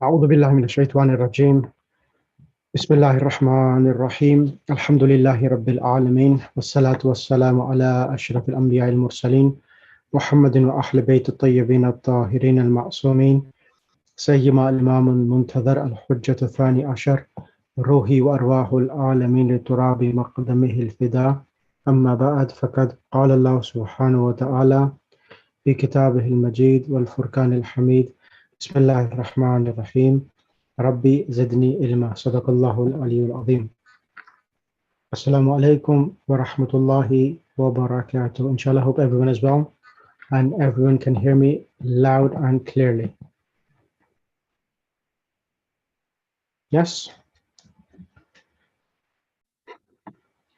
أعوذ بالله من الشيطان الرجيم بسم الله الرحمن الرحيم الحمد لله رب العالمين والصلاة والسلام على أشرف الأنبياء المرسلين محمد وأهل بيت الطيبين الطاهرين المعصومين سيما الإمام المنتظر الحجة الثاني عشر روحي وأرواح العالمين لتراب مقدمه الفداء أما بعد فقد قال الله سبحانه وتعالى في كتابه المجيد والفرقان الحميد بسم الله الرحمن الرحيم ربي زدني علما صدق الله العلي العظيم. Assalamu alaikum wa rahmatullahi wa barakatuh. Inshallah, hope everyone is well and everyone can hear me loud and clearly. Yes?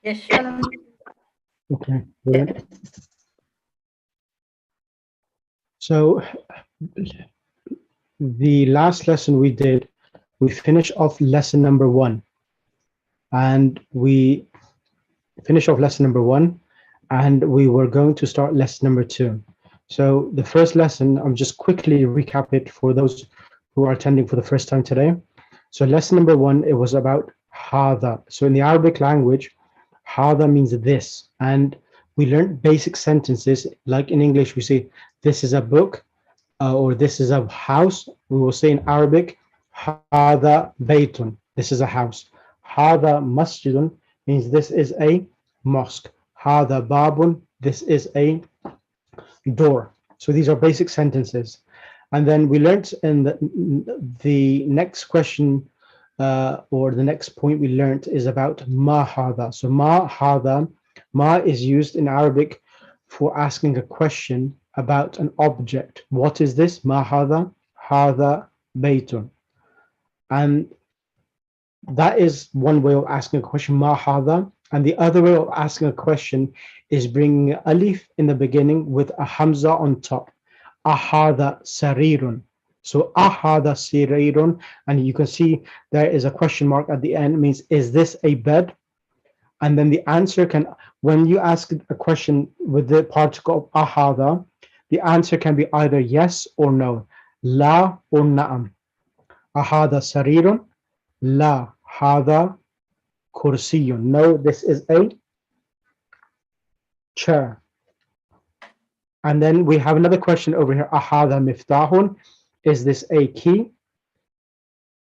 Yes, sure. Okay, brilliant. So the last lesson we did, we finished off lesson number 1 and we were going to start lesson number 2. So the first lesson, I'm just quickly recap it for those who are attending for the first time today. So lesson number 1, it was about hada. So in the Arabic language, hada means this, and we learned basic sentences like in English we say this is a book or this is a house. We will say in Arabic hada baytun, this is a house. Hada masjidun means this is a mosque. Hada babun, this is a door. So these are basic sentences. And then we learned in the next question or the next point we learned is about ma hada. So ma hada, ma is used in Arabic for asking a question about an object. What is this? Ma hada? Hada baytun. And that is one way of asking a question, ma hada. And the other way of asking a question is bringing alif in the beginning with a hamza on top. Ahada sarirun. So ahada sarirun, and you can see there is a question mark at the end, means is this a bed? And then the answer can, when you ask a question with the particle of ahada, the answer can be either yes or no, la or na'am. Ahada sarirun, la hada kursiyun. No, this is a chair. And then we have another question over here. Ahada miftahun. Is this a key?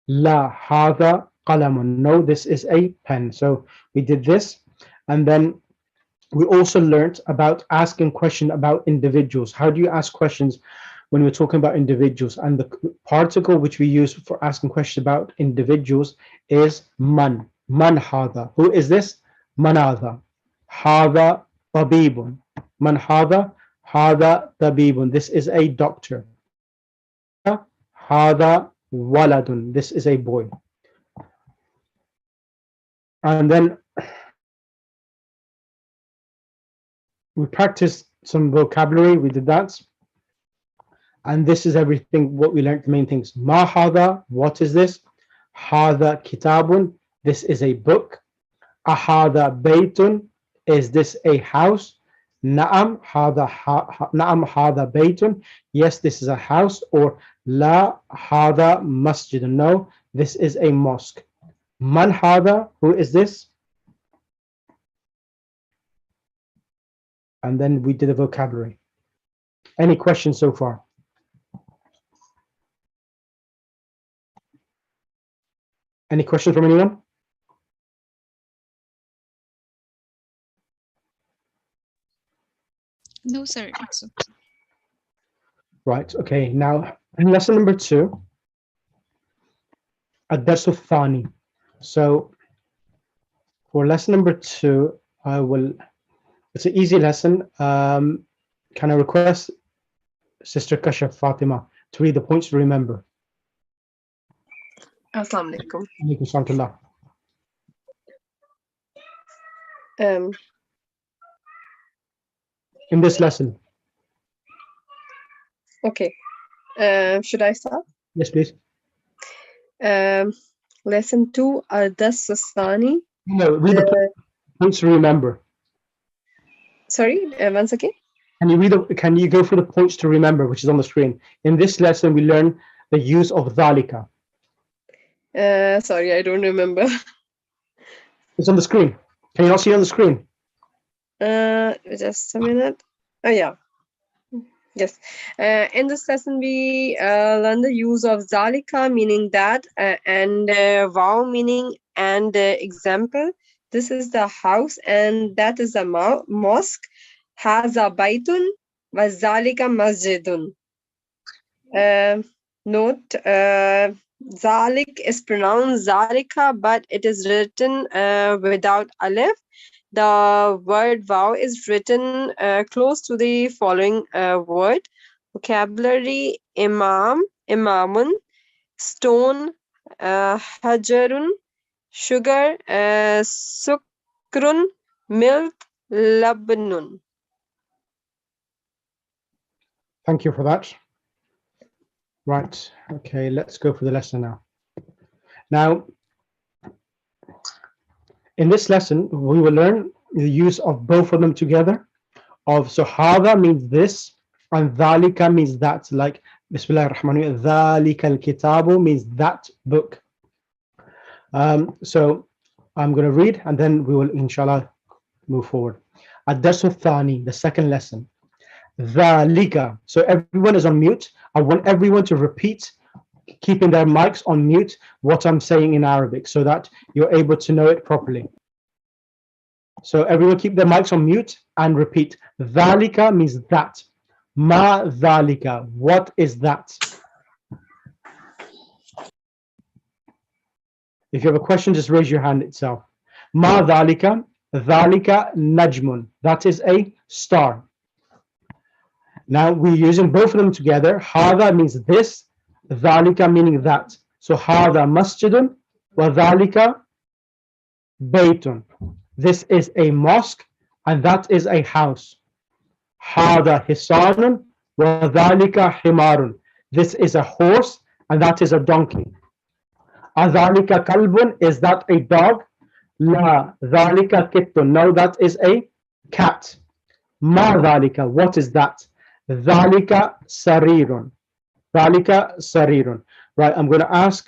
La hada qalamun. No, this is a pen. So we did this. And then we also learned about asking questions about individuals. How do you ask questions when we're talking about individuals? And the particle which we use for asking questions about individuals is man. Man hada. Who is this? Man hada. Hada tabibun. Man hada. Hada tabibun. This is a doctor. Hada waladun. This is a boy. And then we practiced some vocabulary. We did that. And this is everything what we learned, the main things. Ma hada, what is this? Hada kitabun, this is a book. Ahada baytun, is this a house? Na'am hada baytun, yes, this is a house. Or la hada masjid, no, this is a mosque. Man hada, who is this? And then we did a vocabulary. Any questions so far? Any questions from anyone? No, sir. It's okay. Right, okay. Now, in lesson number 2, الدرس الثاني. So, for lesson number 2, it's an easy lesson. Can I request Sister Kasha Fatima to read the points to remember? Assalamu alaikum. Alaikum salam. In this lesson. Okay. Should I start? Yes, please. Lesson 2, Al-Das Sastani. No, read the points to remember. Sorry, once again. Can you go for the points to remember, which is on the screen? In this lesson, we learn the use of dhalika. Sorry, I don't remember. It's on the screen. Can you not see it on the screen? Just a minute. Oh, yeah. Yes. In this lesson, we learn the use of zalika, meaning that, and wow, meaning and example. This is the house, and that is a mosque. Haza baitun wa zalika masjidun. Note, zalik is pronounced zalika, but it is written without alif. The word wow is written close to the following word. Vocabulary: imam, imamun, stone, hajarun, sugar, sukrun, milk, labnun. Thank you for that. Right. Okay, let's go for the lesson now. Now, in this lesson, we will learn the use of both of them together. So hada means this, and dhalika means that. Like Bismillah ar-Rahman ar-Rahim, dhalika al-kitabu means that book. So I'm going to read, and then we will, inshallah, move forward. Ad-Darsu Thani, the second lesson. Dhalika. So everyone is on mute. I want everyone to repeat, keeping their mics on mute, what I'm saying in Arabic, so that you're able to know it properly. So everyone keep their mics on mute and repeat. Dhalika means that. Ma dhalika. What is that? If you have a question, just raise your hand itself. Ma dhalika. Dhalika najmun. That is a star. Now we're using both of them together. Hada means this. Dhalika meaning that. So hada masjidun wa dhalika baytun. This is a mosque and that is a house. Hada hisanun wa dhalika himarun. This is a horse and that is a donkey. Adhalika kalbun, is that a dog? La dhalika kittun. No, that is a cat. Ma dhalika, what is that? Dhalika sarirun. Dhalika sarirun. Right, I'm going to ask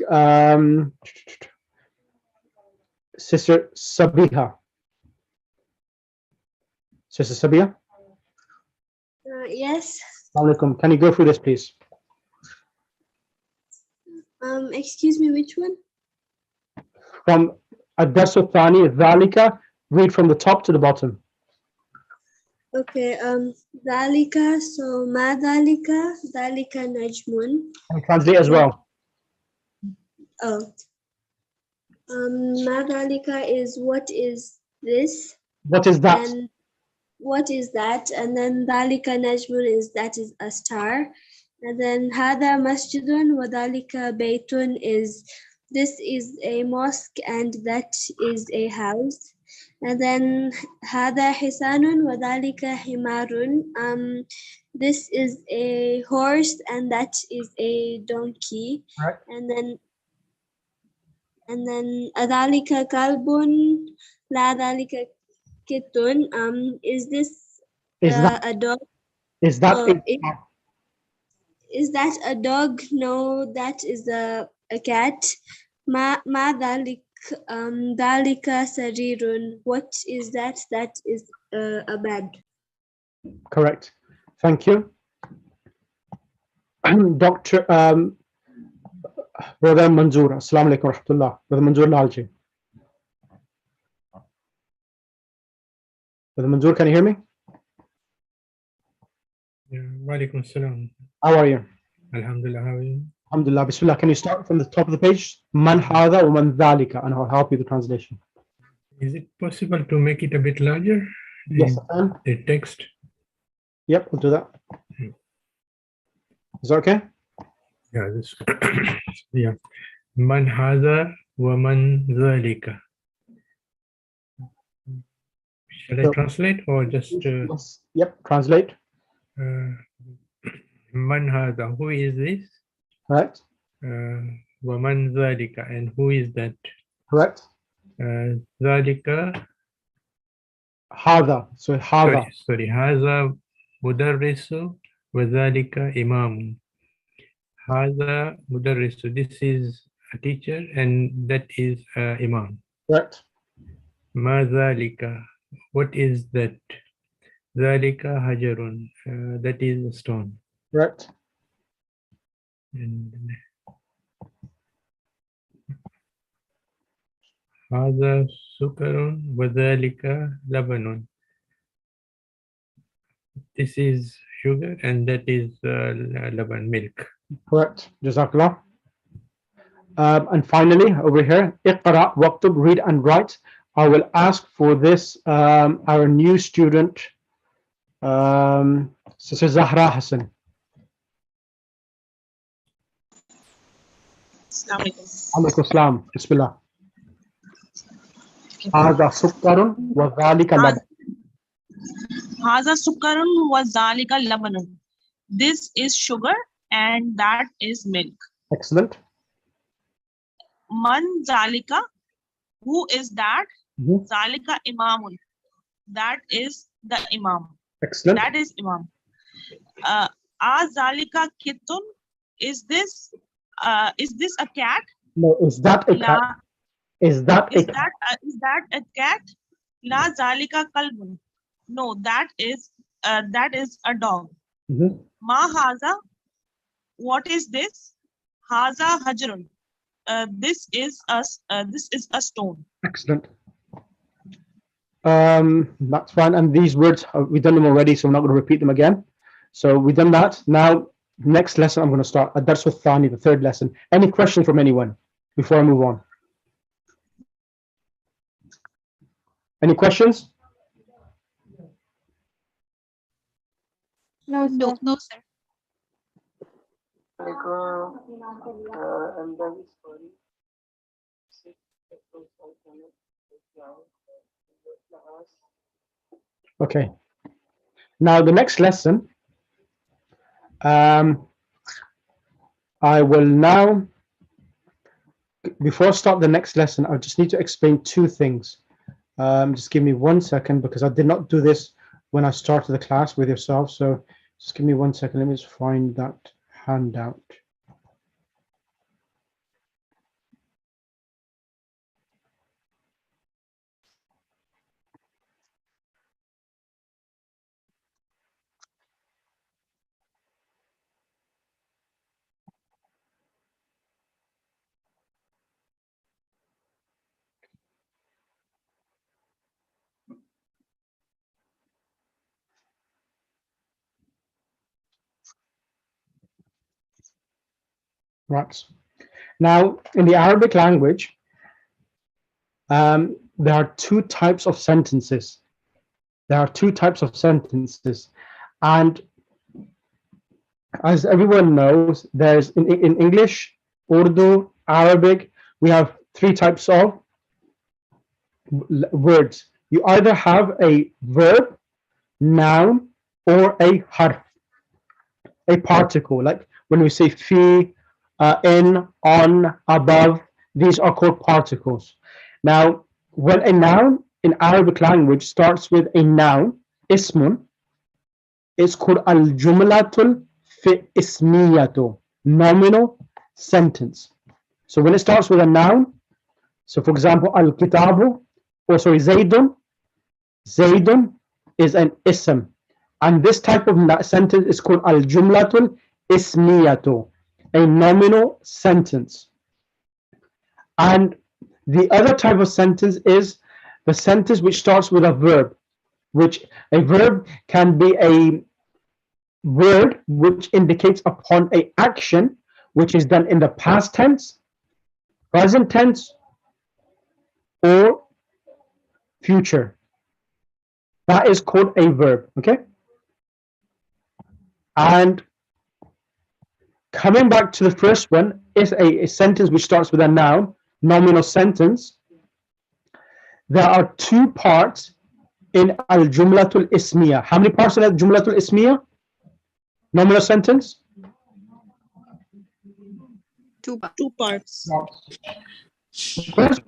Sister Sabiha. Sister Sabiha? Yes. Alaikum. Can you go through this, please? Excuse me, which one? From Ad-Darsu Thani, Dhalika, read from the top to the bottom. Okay. Dhalika. So ma dhalika. Dhalika najmun. And translate as well. Oh. Ma dhalika is what is this? What is that? And what is that? And then dhalika najmun is that is a star. And then hada masjidun wa dhalika baytun is this is a mosque and that is a house. And then hada hisanun wa dhalika himarun. This is a horse and that is a donkey. Right. And then adhalika kalbun la dhalika kitun. Is this Is that a dog? is that Oh, a is that a dog? No, that is a cat. Ma dhalik dhalika sarirun. What is that? That is a bed. correct? Thank you. Dr. Brother Manzoor. Assalamu alaikum rahmatullah. Brother Manzoor Lalji. Brother Manzoor, can you hear me? Walaikum salam. How are you? Alhamdulillah, how are you? Alhamdulillah. Bismillah. Can you start from the top of the page? Man hada wa man dhalika, and I'll help you with the translation. Is it possible to make it a bit larger? Yes, I can. The text. Yep, we'll do that. Is that okay? Yeah, this. Yeah. Man hadha wa man dhalika. Shall I So- translate or just Yes. Yep. Translate. man hadha? Who is this? Correct. Wa man dhalika, and who is that? Correct. Dhalika. Hada. So hada. Sorry. Hadha mudarrisu wa dhalika imam. Hadha mudarrisu. This is a teacher, and that is Imam. Correct. Ma zalika, what is that? Zalika hajarun, that is a stone. Correct. And Hadha sukarun wa zalika labanun. This is sugar and that is laban, milk. Correct. Jazakallah. And finally, over here, Iqra, waktub, read and write. I will ask for this, our new student, Sister Zahra Hassan. Alaikum Assalam. Bismillah. هذا سكر وذلك لبن. Haza sukarun was zalika labanun. This is sugar and that is milk. Excellent. Man zalika, who is that? Mhm. Zalika imamun. That is the imam. Excellent. That is imam. A zalika kitun, is this a cat? No, is that a cat? La, Is that a is cat? that a cat? La zalika kalbun. No, that is a dog. Mhm. Ma haza, what is this? Haza hajrun. This is a stone. Excellent. That's fine. And these words, we've done them already, so I'm not going to repeat them again. So we've done that. Now, next lesson, I'm going to start. That's with Thani, the third lesson. Any questions from anyone before I move on? Any questions? No, sir. No, sir. Okay. Now, the next lesson, I will now, before I start the next lesson, I just need to explain two things. Just give me 1 second because I did not do this when I started the class with yourself. So just give me 1 second. Let me just find that handout. Right. Now, in the Arabic language, there are two types of sentences. There are two types of sentences. And as everyone knows, there's in English, Urdu, Arabic, we have three types of words. You either have a verb, noun, or a harf, a particle. Like when we say fi, in, on, above, these are called particles. Now, when a noun in Arabic language starts with a noun, ismun, it's called al-jumlatul ismiyatu, nominal sentence. So when it starts with a noun, so for example, al-kitabu, or sorry, zaydun is an ism. And this type of sentence is called al-jumlatul ismiyatu, a nominal sentence. And the other type of sentence is the sentence which starts with a verb, which a verb can be a word which indicates upon a action which is done in the past tense, present tense, or future. That is called a verb, okay? And coming back to the first one is a sentence which starts with a noun, nominal sentence. There are two parts in al-jumlatul ismiya. How many parts in al-jumlatul ismiya? Nominal sentence? Two parts. First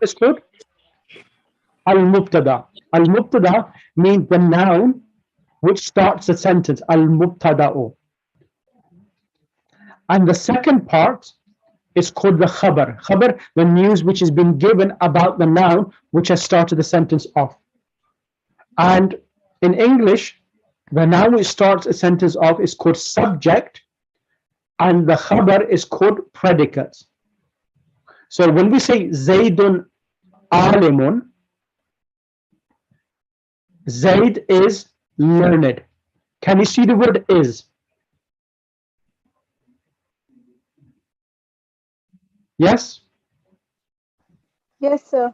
is called al-mubtada. Al-mubtada means the noun which starts a sentence, al-mubtada'u. And the second part is called the khabar. Khabar, the news which has been given about the noun which has started the sentence off. And in English, the noun which starts a sentence off is called subject, and the khabar is called predicate. So when we say Zaydun alimun, Zayd is learned. Can you see the word is? Yes? Yes, sir.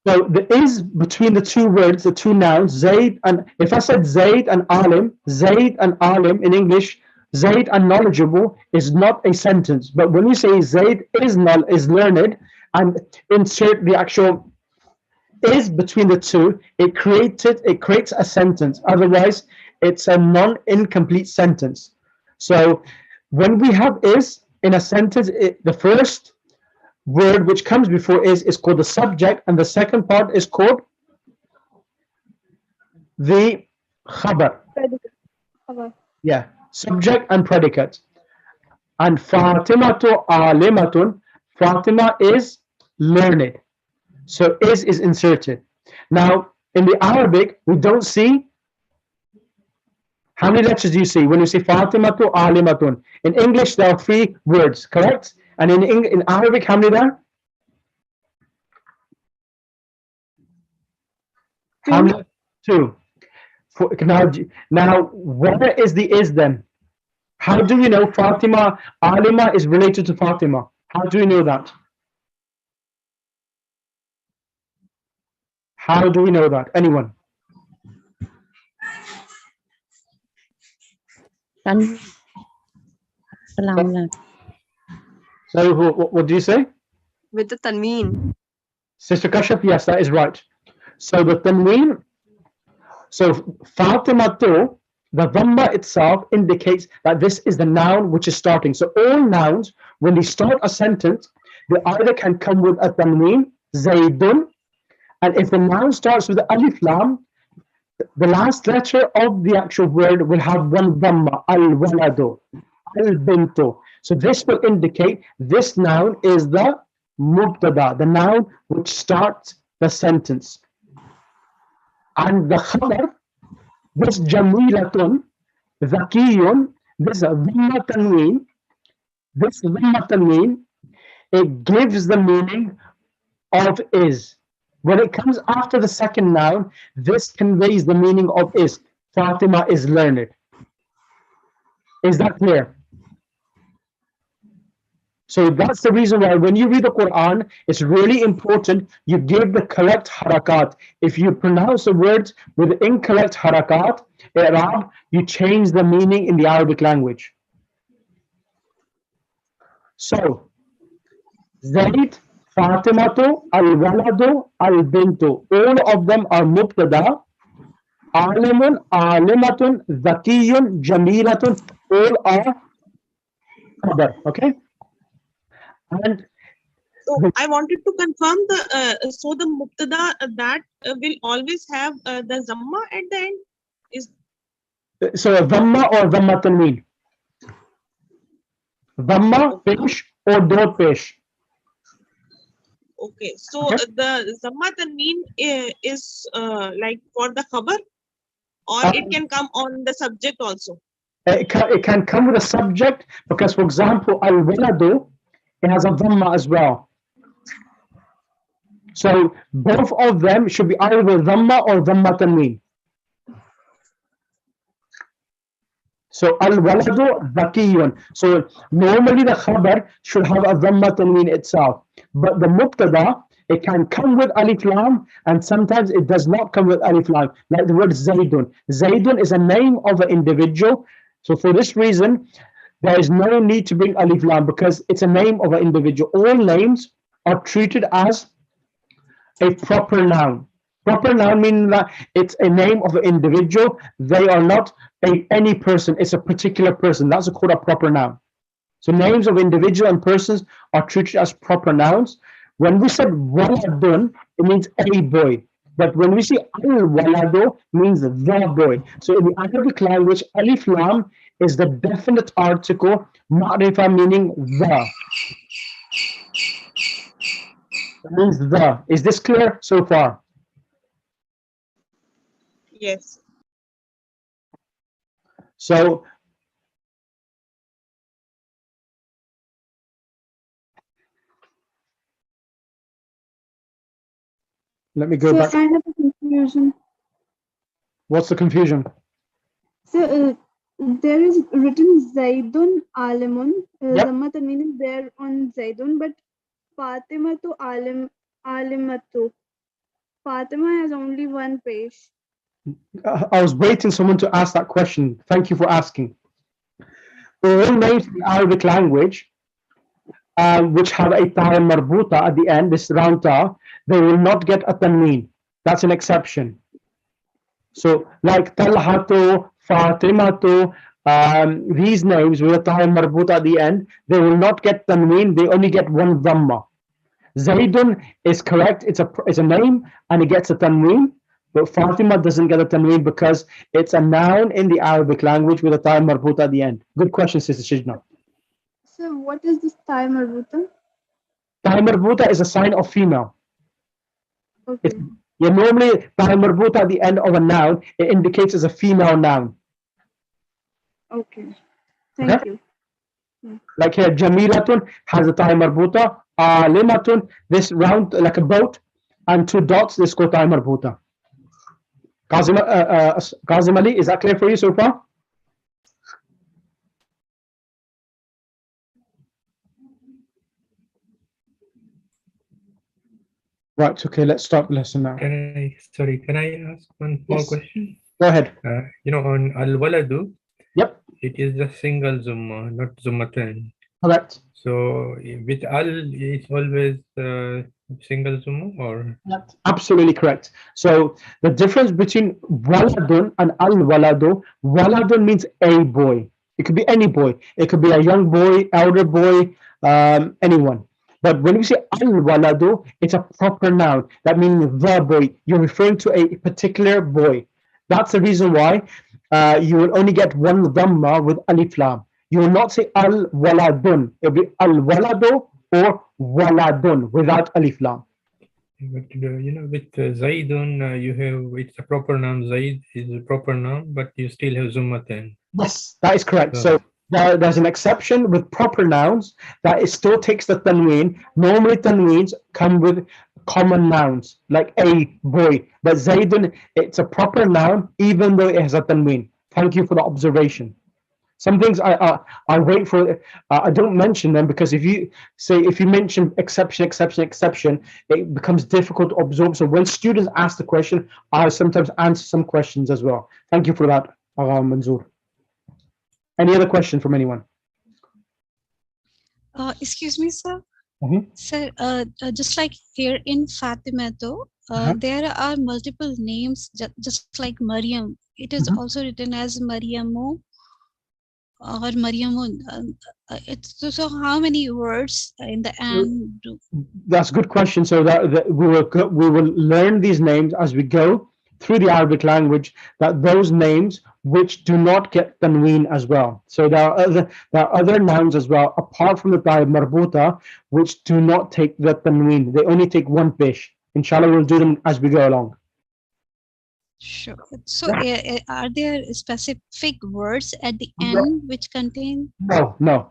So the is between the two words, the two nouns, Zayd, and if I said Zayd and Alim in English, Zayd and knowledgeable is not a sentence. But when you say Zayd is learned and insert the actual is between the two, it creates a sentence. Otherwise, it's a non-incomplete sentence. So when we have is in a sentence, the first word which comes before is called the subject, and the second part is called the khabar. Yeah, subject and predicate. And Fatimatu alimatun, Fatima is learned. So is inserted. Now in the Arabic, we don't see. How many letters do you see when you say Fatimatu alimatun? In English, there are 3 words, correct? And in Arabic, how many there? How many? 2. Now, where is the is then? How do we know Fatima, Alima is related to Fatima? How do we know that? How do we know that? Anyone? So what do you say? With the tanween. Sister Kashaf, yes, that is right. So the tanween, so Fatimatu, the dhamma itself indicates that this is the noun which is starting. So all nouns, when they start a sentence, they either can come with a tanween, Zaydun, and if the noun starts with the alif lam, the last letter of the actual word will have one dhamma, al-waladu, al-bintu. So this will indicate this noun is the mubtada, the noun which starts the sentence. And the khabar, this jamilatun, zakiyun, this dhamma tanween, it gives the meaning of is. When it comes after the second noun, this conveys the meaning of is. Fatima is learned. Is that clear? So that's the reason why when you read the Quran, it's really important you give the correct harakat. If you pronounce the words with incorrect harakat, i'rab, you change the meaning in the Arabic language. So, Zayd, Fatimatu, al-waladu, al-bintu, all of them are mubtada. Alimun, alimatun, zakiyun, jamilatun, all are khabar, okay? And So I wanted to confirm the mubtada that will always have the zamma at the end. Is so a dhamma or dhamma tanween? Dhamma, pesh, or dot pesh? okay. So Okay. the zamma tanween is like for the khabar, or it can come on the subject also. It can come with a subject because, for example, al-waladu, it has a dhamma as well. So both of them should be either dhamma or dhamma tanween. So al-waladu dhakiyun. So normally the khabar should have a dhamma tanween itself, but the mubtada, it can come with alif lam, and sometimes it does not come with alif lam. Like the word Zaydun. Zaydun is a name of an individual. So for this reason, there is no need to bring alif lam because it's a name of an individual. All names are treated as a proper noun. Proper noun meaning that it's a name of an individual. They are not any person. It's a particular person. That's called a proper noun. So names of individual and persons are treated as proper nouns. When we said waladun, it means a boy. But when we say al-waladu, means the boy. So in the Arabic language, alif lam is the definite article, ma'rifa meaning the. It means the. Is this clear so far? Yes. So let me go So back. kind of a confusion. What's the confusion? So there is written Zaidun Alimun. Yep. Zamma tanween is there on Zaidun, but Fatima to Alimatu. Fatima has only one page. I was waiting someone to ask that question. Thank you for asking. All names in Arabic language which have a ta marbuta at the end, this round ta, they will not get a tanween. That's an exception. So like Talhatu, Fatimatu, these names with a ta marbuta at the end, they will not get tanween, they only get one dhamma. Zaidun is correct, it's a name and it gets a tanween, but Fatima doesn't get a tanween because it's a noun in the Arabic language with a ta marbuta at the end. Good question, Sister Shijna. So what is this Thai marbuta? Ta marbuta is a sign of female. Okay. Yeah, normally ta marbuta at the end of a noun, it indicates as a female noun. Okay. Thank you. Like here, Jamilatun has a ta marbuta, Alimatun, this round like a boat, and two dots, this called ta marbuta. Kazim Ali, is that clear for you so far? Right, okay, let's start the lesson now. Can I ask one more Yes. question? Go ahead. On al-waladu, Yep, it is a single zumma, not zummatan. correct. So with al, it's always single zumma, or? Absolutely correct. So the difference between waladun and al-waladu, waladun means a boy. It could be any boy. It could be a young boy, elder boy, anyone. But when we say al-waladu, it's a proper noun. That means the boy. You're referring to a particular boy. That's the reason why you will only get one dhamma with alif lam. You will not say al-waladun. It will be al-waladu or waladun without alif lam. But with Zaidun, you have, it's a proper noun. Zaid is a proper noun, but you still have zummatan. Yes, that is correct. Oh. So there's an exception with proper nouns that it still takes the tanween. Normally tanweens come with common nouns like a boy, but Zaidun, it's a proper noun even though it has a tanween. Thank you for the observation. Some things I wait for. I don't mention them because if you mention exception, it becomes difficult to absorb. So when students ask the question, I sometimes answer some questions as well. Thank you for that, Agha Manzoor. Any other question from anyone? Excuse me, sir. Mhm. Sir, just like here in Fatimato, there are multiple names, just like Maryam. It is also written as Maryamu or Maryamun. So how many words in the end? That's a good question. So that we will learn these names as we go through the Arabic language, that those names which do not get tanween as well. So there are other nouns as well, apart from the ta marbuta, which do not take the tanween. They only take one pish. Inshallah, we'll do them as we go along. Sure. So are there specific words at the end which contain? No.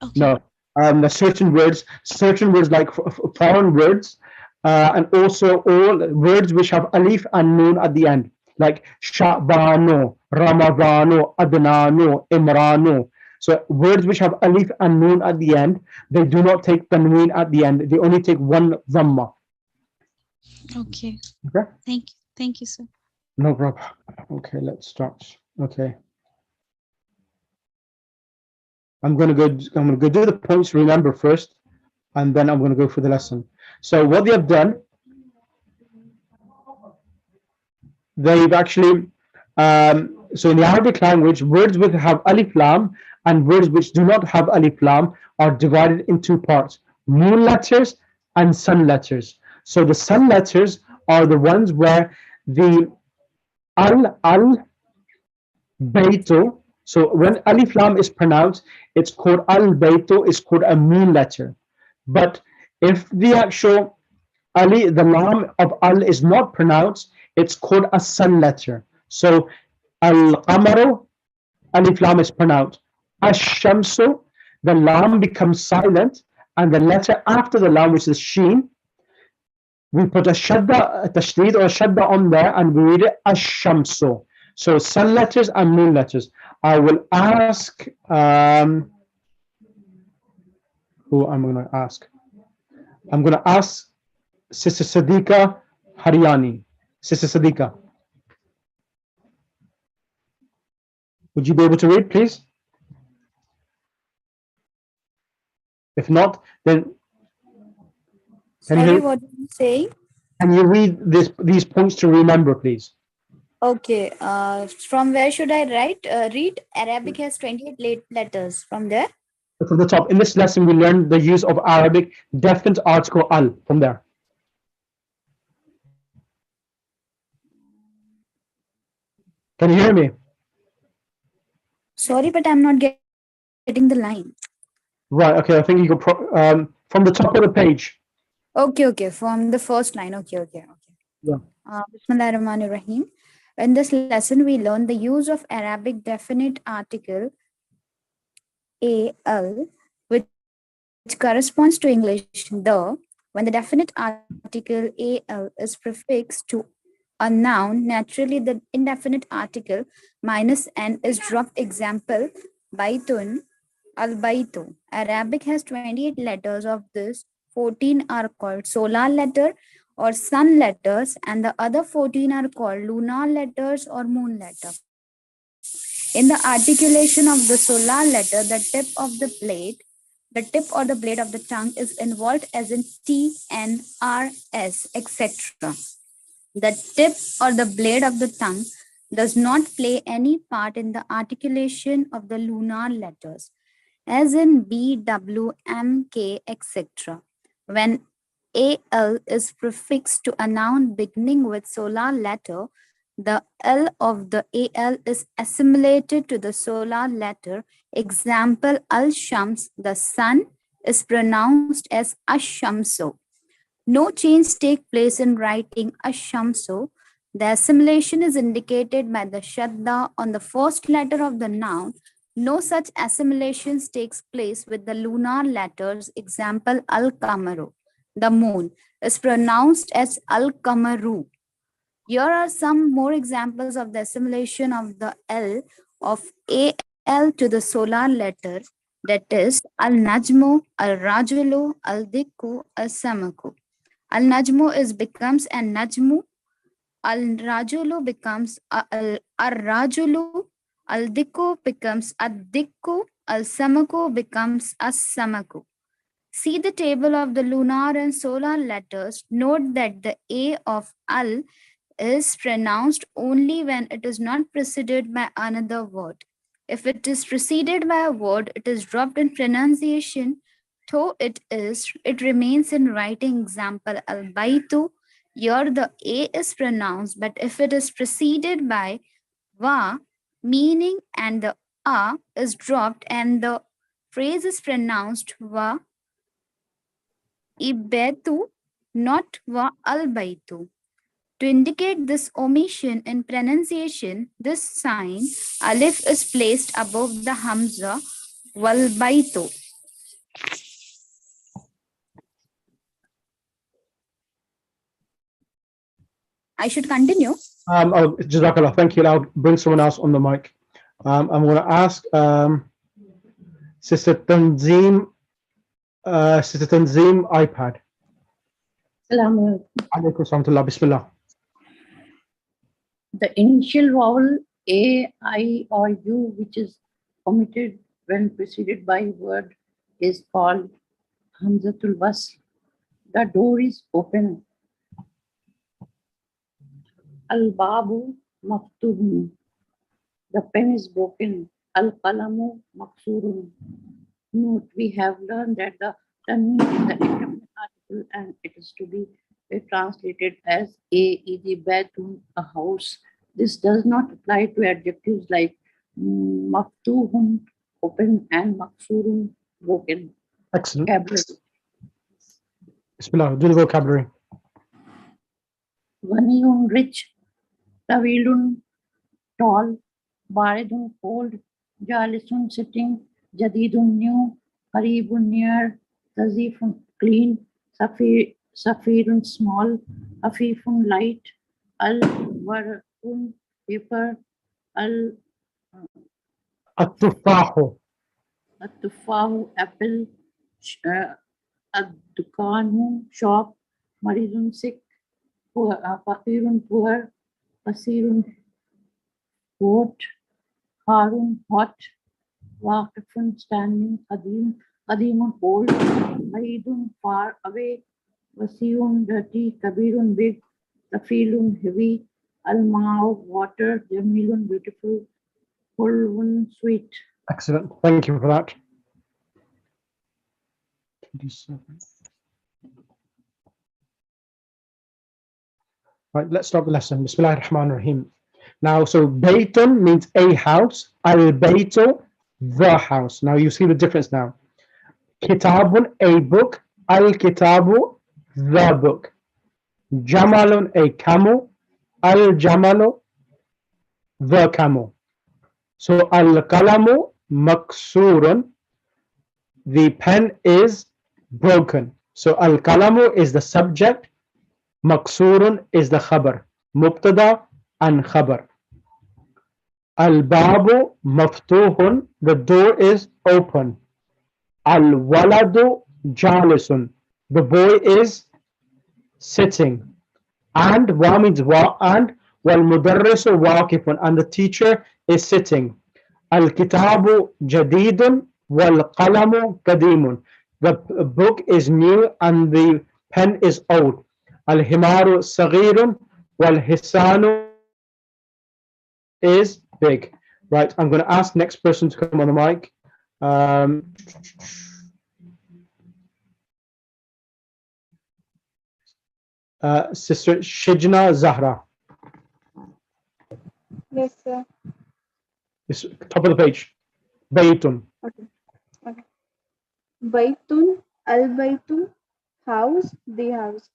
Okay. No. There's certain words like foreign words, and also all words which have alif and noon at the end, like Sha'bano, Ramadano, Adnano, Imrano. So words which have alif and noon at the end, they do not take tanween at the end. They only take one dhamma. Okay. Okay. Thank you, sir. No problem. Okay, let's start. Okay. I'm gonna go do the points remember first, and then I'm gonna go for the lesson. So what they have done, they've actually so in the Arabic language, words which have alif lam and words which do not have alif lam are divided in two parts: moon letters and sun letters. So the sun letters are the ones where the al baytu. So when alif lam is pronounced, it's called al-baytu, it's called a moon letter. But if the actual Ali, the lam of al is not pronounced, it's called a sun letter. So al-qamaru, alif lam is pronounced. Ash-shamsu, the lam becomes silent, and the letter after the lam, which is sheen, we put a shadda, a tashdid or a shadda on there, and we read it ash-shamsu. So sun letters and moon letters. I will ask, who I'm going to ask? I'm going to ask Sister Sadiqa Haryani. Sister Sadiqa, would you be able to read, please? If not, then Sorry, what did you say? can you read these points to remember, please? Okay. From where should I read? Arabic has 28 letters. From there? From the top. In this lesson, we learned the use of Arabic definite article al from there. Can you hear me? Sorry, but I'm not getting the line. Right. Okay. I think you go from the top of the page. Okay. From the first line. Okay. Yeah. Bismillahirrahmanirrahim. In this lesson, we learn the use of Arabic definite article al, which corresponds to English the. When the definite article al is prefixed to a noun, naturally the indefinite article minus n is dropped. Example, baitun, al-baitu. Arabic has 28 letters. Of this, 14 are called solar letter or sun letters, and the other 14 are called lunar letters or moon letter. In the articulation of the solar letter, the tip or the blade of the tongue is involved, as in T, N, R, S, etc. The tip or the blade of the tongue does not play any part in the articulation of the lunar letters, as in B, W, M, K, etc. When AL is prefixed to a noun beginning with solar letter, the L of the AL is assimilated to the solar letter. Example, Al-Shams, the sun, is pronounced as Ash-Shamsu. No change takes place in writing Ash-Shamsu. The assimilation is indicated by the shadda on the first letter of the noun. No such assimilations takes place with the lunar letters. Example, Al-Kamaru, the moon, is pronounced as Al-Kamaru. Here are some more examples of the assimilation of the L of AL to the solar letter, that is Al-Najmu, Al-Rajulu, Al-Dikku, Al-Samaku. Al-Najmu becomes an Najmu, Al-Rajulu becomes Al-Rajulu, Al-Dikku becomes Ad-Dikku, Al-Samaku becomes As-Samaku. See the table of the lunar and solar letters. Note that the A of Al is pronounced only when it is not preceded by another word. If it is preceded by a word, it is dropped in pronunciation, though it remains in writing. Example, al-baitu. Here the A is pronounced, but if it is preceded by wa, meaning, and the a is dropped and the phrase is pronounced wa ibetu, not wa al-baitu. To indicate this omission in pronunciation, this sign alif is placed above the hamza wal baitu. I should continue. Jazakallah, thank you. I'll bring someone else on the mic. I'm going to ask Sister Tanzim iPad. Assalamu Alaikum salam. Bismillah. The initial vowel A, I, or U, which is omitted when preceded by word, is called Hamzatul Wasl. The door is open. Al-Babu Maftubun. The pen is broken. Al-Qalamu Maksurun. Note, we have learned that the tanween is the indefinite article and it is to be translated as a is a bedroom, a house. This does not apply to adjectives like Maftuhun, open, and Maksurun, broken. Excellent. Vocabulary. Bismillah, do the vocabulary. Ghaniyun, rich. Tawilun, tall. Baridun, cold. Jalisun, sitting. Jadidun, new. Qaribun, near. Tazifun, clean. Safirun, small. Afifun, light. Al-warqun, paper. At-tufahu. At-tufahu, apple. Ad-dukanu, shop. Maridun, sick. Faqirun, poor. Qasirun, goat. Harun, hot. Waqifun, standing. Qadimun, old. Baidun, far away. Wasiun, dirty. Kabirun, big. Tafilun, heavy. Al-ma'u, water. Jamilun, beautiful. Hulwun, sweet. Excellent. Thank you for that. 27. Right, let's start the lesson. Bismillah ar-Rahman ar-Rahim. Now, so Baytun means a house. Al-Baytu, the house. Now you see the difference now. Kitabun, a book. Al-Kitabu, the book. Jamalun, a camel. Al-Jamalu, the camel. So Al-Qalamu, Maksurun, the pen is broken. So Al-Qalamu is the subject. Maksurun is the khabar. Mubtada and khabar. Al-Babu, Maftuhun, the door is open. Al-Waladu, Jalisun, the boy is sitting. And wa means wa, and wal mudarrisu waqifun, and the teacher is sitting. Al kitabu jadidun wal qalamu qadimun, the book is new and the pen is old. Al himaru saghirun wal hisanu is big. Right, I'm going to ask next person to come on the mic. Sister Shijna Zahra. Yes, sir. It's top of the page. Baytun. Okay. Okay. Baitun, al-Baitu, house, the house.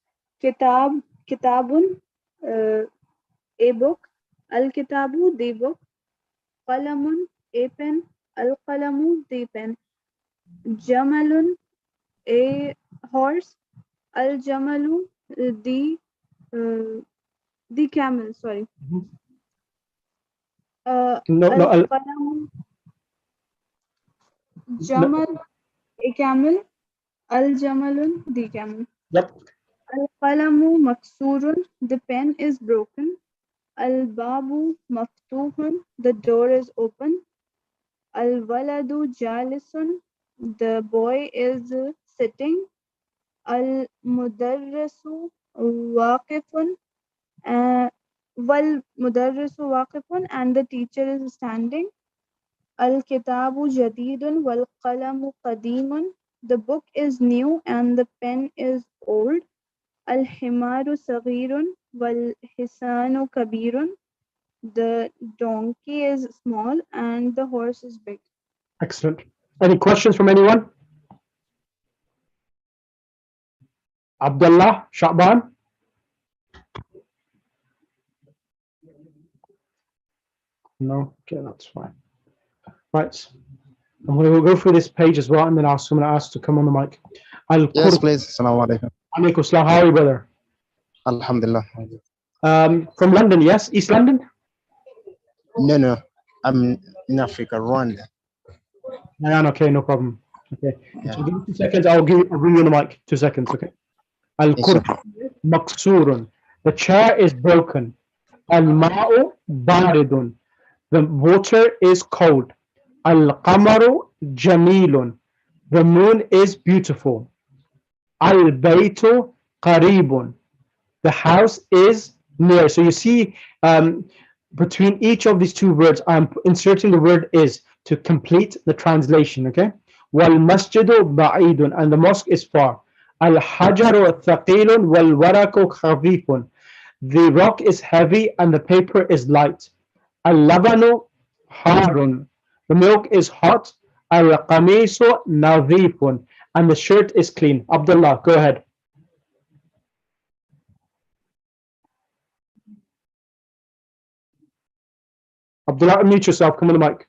Kitabun, a book. Al-Kitabu, the book. Qalamun, a pen. Al-Qalamu, the pen. Jamalun, a horse. Al-Jamalu, the camel, sorry. No, Al-Qalamu, Jamal, a camel. Al-Jamalun, the camel. Yep. Al-Qalamu, Maksurun, the pen is broken. Al-Babu, Maftuhun, the door is open. Al-Waladu, Jalisun, the boy is sitting. Al-Mudarrisu, Waqifun, Wal-Mudarrisu Waqifun, and the teacher is standing. Al-Kitabu Jadidun wal-Qalamu Qadimun, the book is new and the pen is old. Al-Himaru Saghirun wal-Hisanu Kabirun, the donkey is small and the horse is big. Excellent. Any questions from anyone? Abdullah, Shaban? No? Okay, that's fine. Right. I'm going to go through this page as well, and then I'm going to ask to come on the mic. Yes, please. Assalamu alaikum. Alaikum assalam. How are you, brother? Alhamdulillah. From London, yes? East London? No. I'm in Africa, Rwanda. Okay, no problem. Okay. Yeah. So give me 2 seconds. I'll bring you on the mic. 2 seconds, okay? Al-Qurb, Maksurun. The chair is broken. Al-Ma'u, Baridun. The water is cold. Al-Qamaru, Jamilun. The moon is beautiful. Al-Baytu, Qaribun. The house is near. So you see, between each of these two words, I'm inserting the word is to complete the translation, okay? Wal masjidu ba'idun, and the mosque is far. Al hajaru thaqilun wal waraku khafifun. The rock is heavy and the paper is light. Al labanu harun. The milk is hot. Al-qamisu nadhifun. And the shirt is clean. Abdullah, go ahead. Abdullah, unmute yourself. Come on the mic.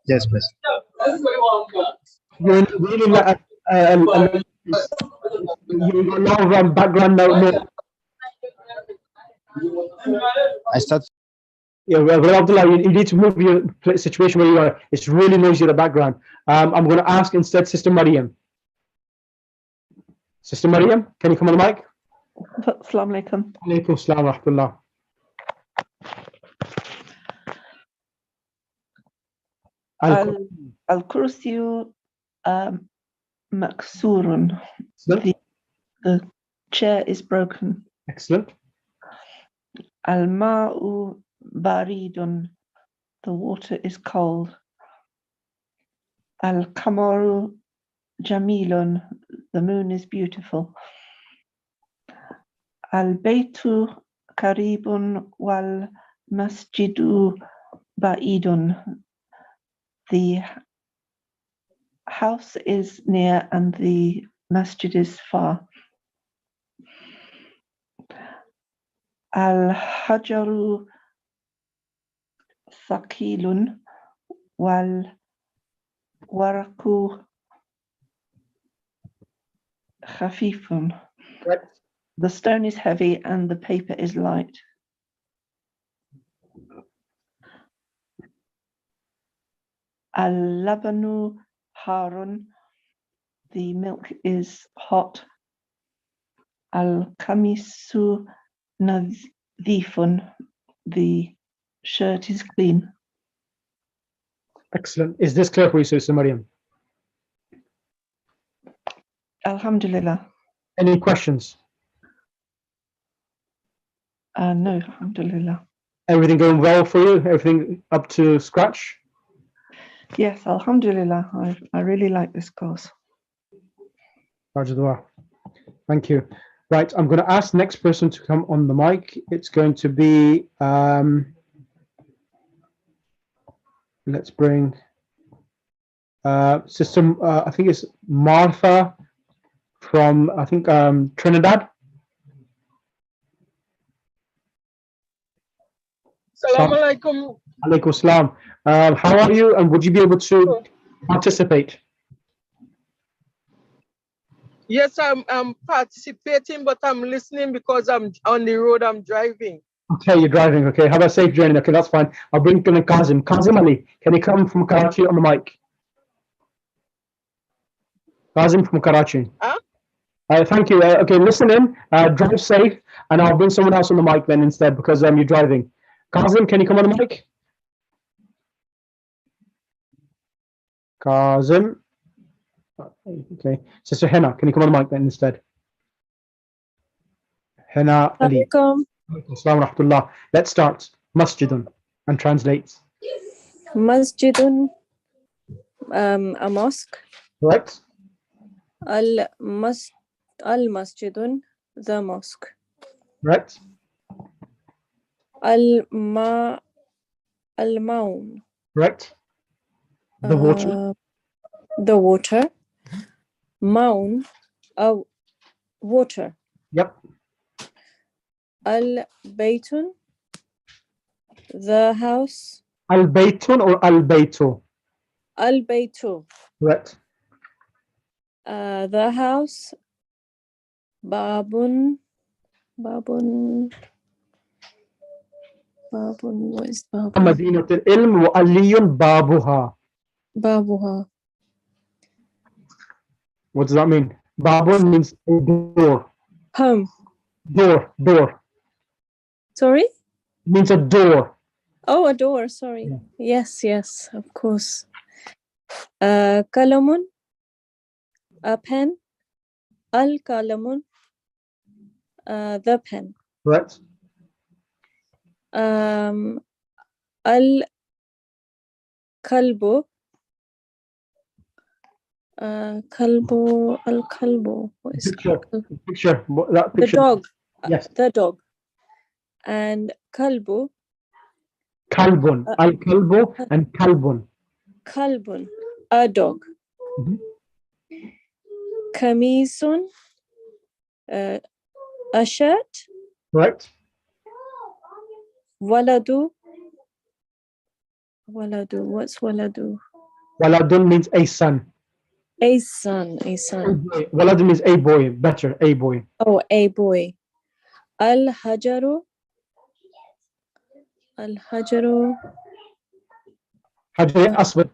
Yes, please. You're really like you got a lot of background noise. I start. Yeah, well, Abdullah, you need to move your situation where you are. It's really noisy in the background. I'm going to ask instead Sister Maryam. Sister Maryam, can you come on the mic? Assalamu alaikum. Alaikum assalam wa rahmatullah. Al-kursiyu maksurun. The chair is broken. Excellent. Al-ma'u baridun. The water is cold. Al-kamaru jamilun. The moon is beautiful. Al-baytu karibun wal masjidu ba'idun. The house is near and the masjid is far. Al-hajaru thaqilun wal waraku khafifun. The stone is heavy and the paper is light. Al-labanu harun. The milk is hot. Al-kamisu nadhifun. The shirt is clean. Excellent. Is this clear for you, Sister Maryam? Alhamdulillah. Any questions? No, alhamdulillah. Everything going well for you? Everything up to scratch? Yes, alhamdulillah. I really like this course. Thank you. Right, I'm going to ask the next person to come on the mic. It's going to be, let's bring Sister, I think it's Martha from, I think, Trinidad. Assalamu alaikum. Alaikum salam. How are you, and would you be able to participate? Yes, I'm participating, but I'm listening because I'm on the road. I'm driving. Okay, you're driving. Okay, have a safe journey. Okay, that's fine. I'll bring in Kazim. Kazim Ali, can you come from Karachi on the mic? Kazim from Karachi. Huh? Thank you. Okay, listen in. Drive safe, and I'll bring someone else on the mic then instead because you're driving. Kazim, can you come on the mic? Kazim. Okay, Sister Henna, can you come on the mic then instead? Henna Ali. Assalamu rahmatullah. Let's start. Masjidun and translate. Masjidun, a mosque. Correct. Al-masjidun, the mosque. Right. Al-maun. Right. The water. The water. Maun, water. Yep. Al-baytun, the house. Al-baytun or al-baytu? Al-baytu. Right. The house. Babun. What is babun? Madinah al-ilm wa aliyun babuha. Babuha. What does that mean? Babun means a door. Home. Door. Sorry? It means a door. Oh, a door, sorry. Yeah. Yes, of course. Kalamun, a pen. Al-kalamun, the pen. Right. Al-kalbu. Al-kalbu. What is Picture. That the picture. dog. Yes. The dog. and kalbu. Kalbun. Al-kalbu and kalbun. Kalbun, a dog. Kamisun, a shirt. Right. Waladu. Waladu. What's waladu? Waladun means a son. A son. A son. Waladun means a boy. Better, a boy. Oh, a boy. Al-hajaru. Al-hajaru. Hajar aswad.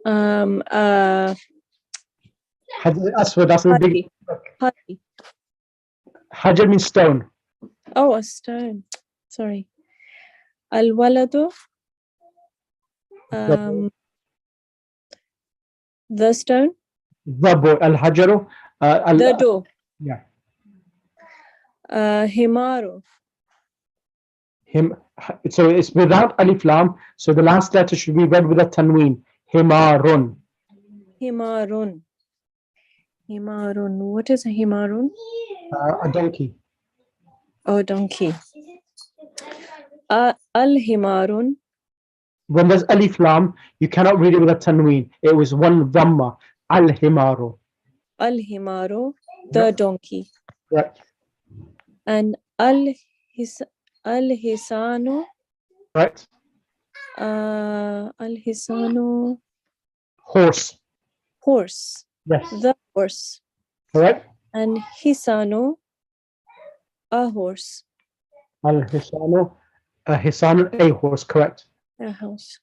Hajar aswad. That's the big. Hajar means stone. Oh, a stone. Sorry. Al-waladu. The stone. The boy. Al-hajaru. The door. Yeah. Himaru. Him. So it's without alif lam. So the last letter should be read with a tanween. Himarun. Himarun. Himarun. What is a himarun? A donkey. Oh, donkey. Al-himarun. When there's alif lam, you cannot read it with a tanween. It was one dhamma. Al-himaru. Al-himaru. The donkey. Right. And al-hisanu. Right. Al-hisanu. Horse. Horse. Yes. The horse. Correct. And hisanu. A horse. Al-hisanu. Hisanu, a horse. Correct. A horse.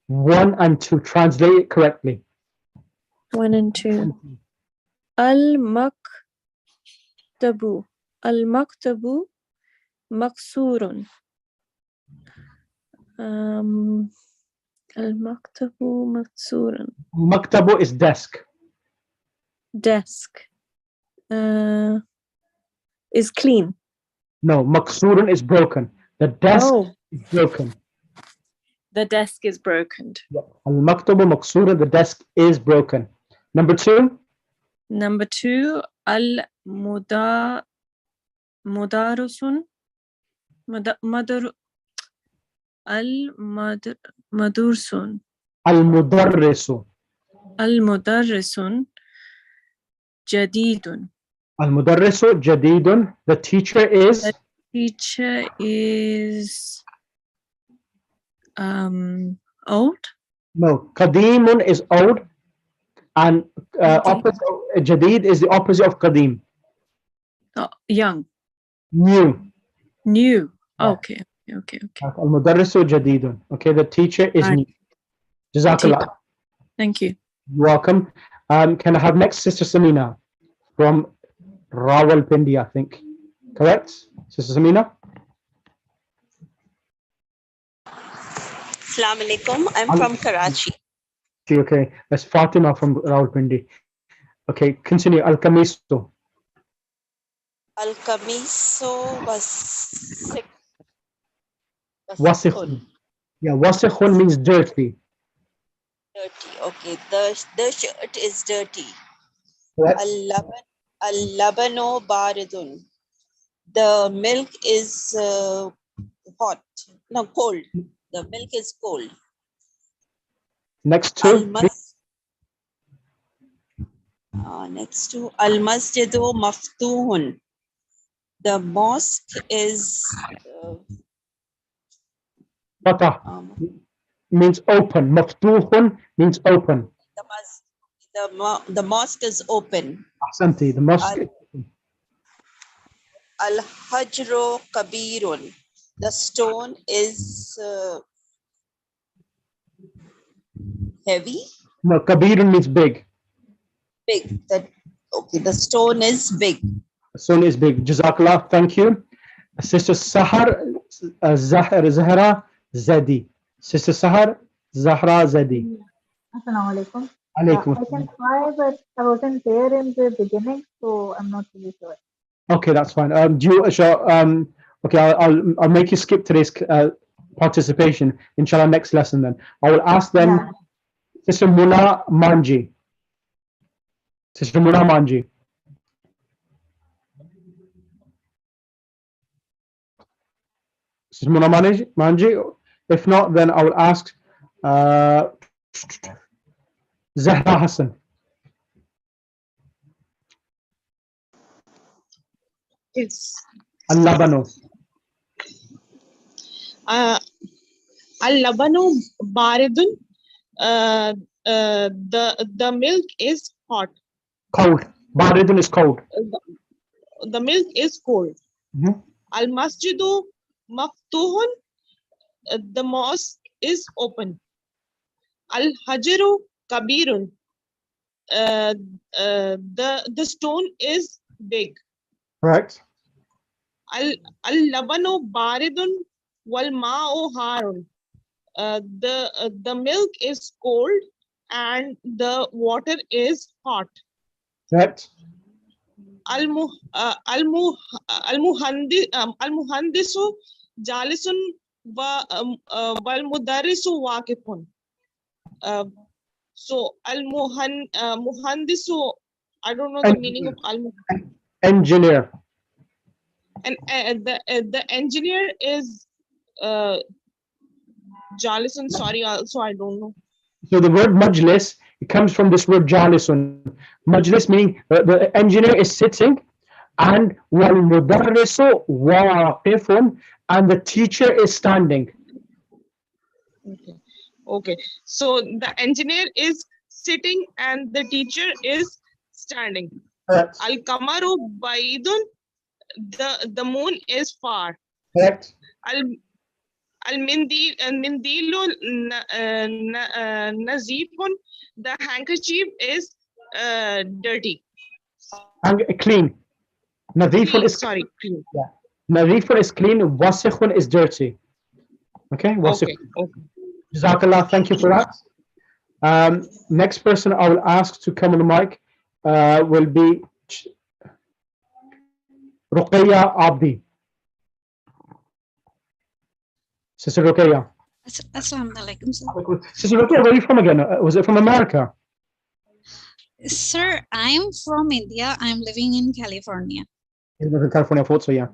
1 and 2. Translate it correctly. 1 and 2. Al-maktabu. Al-maktabu maksurun. Al-maktabu maksurun. Maktabu is desk. Desk. Is clean. No, maksurun is broken. The desk is broken. The desk is broken. Al-maktabu maksurun, the desk is broken. Number 2. Number 2, al-mudarusun. Al-madursun. Al-mudarrisu. Al-mudarrisun jadidun. Al-mudarrisu jadidun. The teacher is? The teacher is old? No, qadimun is old. And opposite jadid is the opposite of qadim. Oh, young. New. New. Okay. Al-mudarrisu jadidun. Okay, the teacher is new. Jazakallah. Thank you. You're welcome. Can I have next Sister Samina from Rawalpindi, I think. Correct? Sister Samina? Assalamu alaikum. I'm from Karachi. Okay, that's Fatima from Rawalpindi. Okay, continue. Al-Kamisu. Al-Kamisu Wasikhun. Yeah, wasikhun means dirty. Dirty. Okay, the shirt is dirty. Correct. Al-labanu baridun. The milk is hot. No, cold. The milk is cold. Next to? Next to Al-masjidu maftuhun. The mosque is Fatah means open. Maftuhun means open. the mosque is open. Ahsanti, the mosque. Al-hajru kabirun. The stone is heavy. No, kabirun means big. Big. The stone is big. The stone is big. Jazakallah. Thank you. Sister Sahar Zahra Zadi. Sister Sahar Zahra Zadi. Assalamu alaikum. Alaikum. I can try, but I wasn't there in the beginning, so I'm not really sure. Okay, that's fine. Okay, I'll make you skip today's participation. Inshallah, next lesson then. I will ask them. Yeah. Sister Muna Manji. Sister Muna Manji. Sister Mona Manji. If not, then I will ask Zahra Hassan. Yes. Al-Labanu. Al-labanu baridun. The milk is hot. Cold. Baridun is cold. The milk is cold. Al-masjidu maftuhun. The mosque is open. Al-hajaru kabirun. The stone is big. Correct. Al-labanu baridun wal ma'u harun. The milk is cold and the water is hot. Correct. Al-muhandisu jalisun wal mudarrisu waqifun. So muhandisu, I don't know the meaning of engineer. And the engineer is jalisun. Sorry, also I don't know. So the word majlis, it comes from this word jalisun. Majlis meaning the engineer is sitting, and wal mudarrisu waqifun, and the teacher is standing. Okay. So the engineer is sitting and the teacher is standing. Correct. Al kamaru baidun. The moon is far. Correct. Al mindilu nazifun. The handkerchief is dirty. And clean. Nadifun is sorry, clean. Yeah. Nadifun is clean. Wasikhun is dirty. Okay. Okay. Jazakallah. Thank you for that. Next person I will ask to come on the mic will be Ruqayya Abdi. Sister Ruqayya. Assalamu alaikum, sir. Sister Ruqayya, where are you from again? Was it from America? Sir, I'm from India. I'm living in California. You live in California, I thought so, yeah.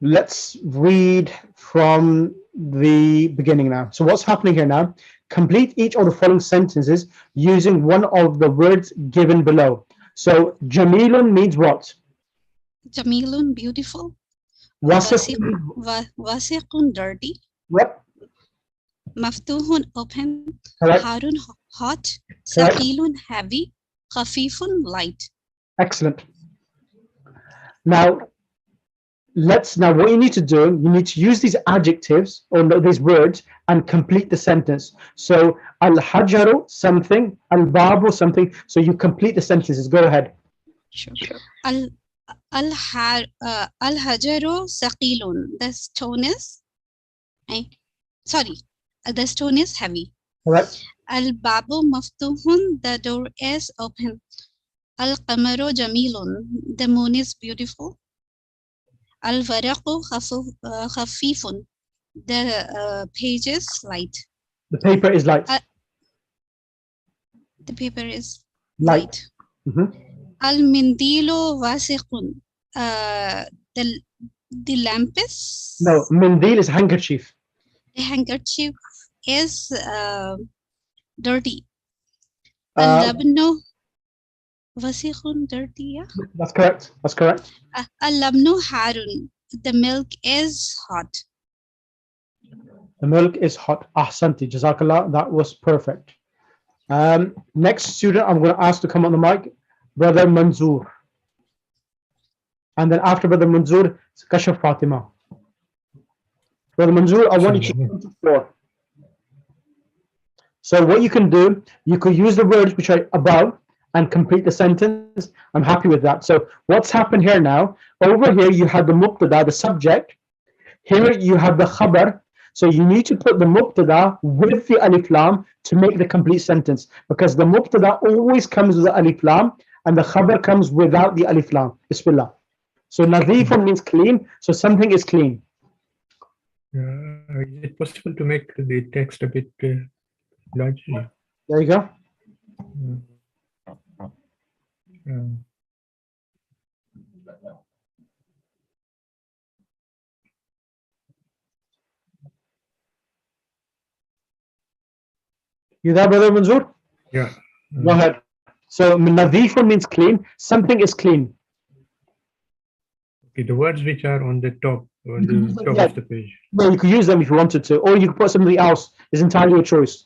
Let's read from the beginning now. So what's happening here now? Complete each of the following sentences using one of the words given below. So Jamilun means what? Jamilun, beautiful. Wasiqun. Wasiqun, dirty. What? Maftuhun, open. Correct. Harun, hot. Correct. Saqilun, heavy. Khafifun, light. Excellent. Now what you need to do, you need to use these adjectives or these words and complete the sentence. So al-hajaru, something, al-babu, something. So you complete the sentences. Go ahead. Sure. Al-hajaru saqilun. The stone is the stone is heavy. Correct. Al-babu maftuhun. The door is open. Al-qamaru jamilun. The moon is beautiful. Al-waraqu khafifun. The page is light. The paper is light. The paper is light. Al-mindilu wasiqun. The lamp is... No, mindil is handkerchief. The handkerchief is dirty. Al-labnu wasiqun, dirty, yeah? That's correct. That's correct. Al-labnu harun. The milk is hot. The milk is hot. Ahsanti. Jazakallah. That was perfect. Next student I'm going to ask to come on the mic, Brother Manzoor. And then after Brother Manzoor, Kashaf Fatima. Brother Manzoor, I want you to come to the floor. So what you can do, you could use the words which are above and complete the sentence. I'm happy with that. So what's happened here now? Over here you have the mubtada, the subject. Here you have the khabar. So you need to put the mubtada with the alif lam to make the complete sentence, because the mubtada always comes with the alif lam and the khabar comes without the alif lam. Bismillah. So nadhifun means clean. So something is clean. Is it possible to make the text a bit larger? There you go. You there, brother Manzoor? Yeah. Go ahead. So nadifun means clean. Something is clean. Okay, the words which are on the top You can use them, yeah. of the page. Well, you could use them if you wanted to, or you could put something else. It's entirely your choice.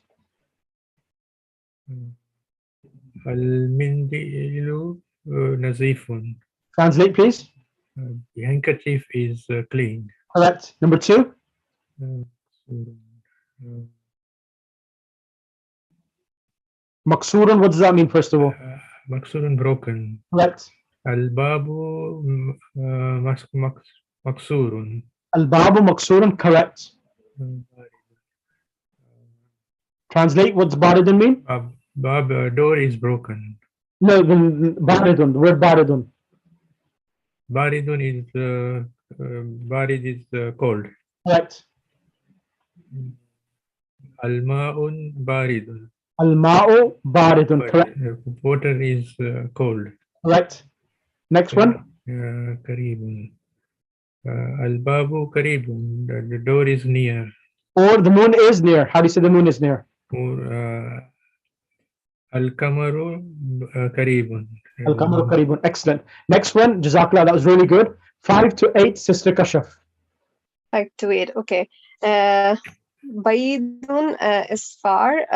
Al-mindilu nazifun. Translate, please. The handkerchief is clean. Correct. Number 2. Maksurun, what does that mean, first of all? Maksurun, broken. Correct. Al-babu maksurun. Al-babu maksurun, correct. Translate, what's baridun mean? Door is broken. No, the baridun, the word baridun. Baridun is barid is cold. Correct. Al-ma'un baridun. Al-ma'u baridun, correct. Water is cold. Correct. Next one. Karibun. Al-babu karibun. The door is near. Or the moon is near. How do you say the moon is near? Al-kamaru karibun. Al-kamaru karibun. Excellent. Next one. Jazakallah. That was really good. 5 to 8, Sister Kashaf. 5 to 8. Okay. Baidun is far.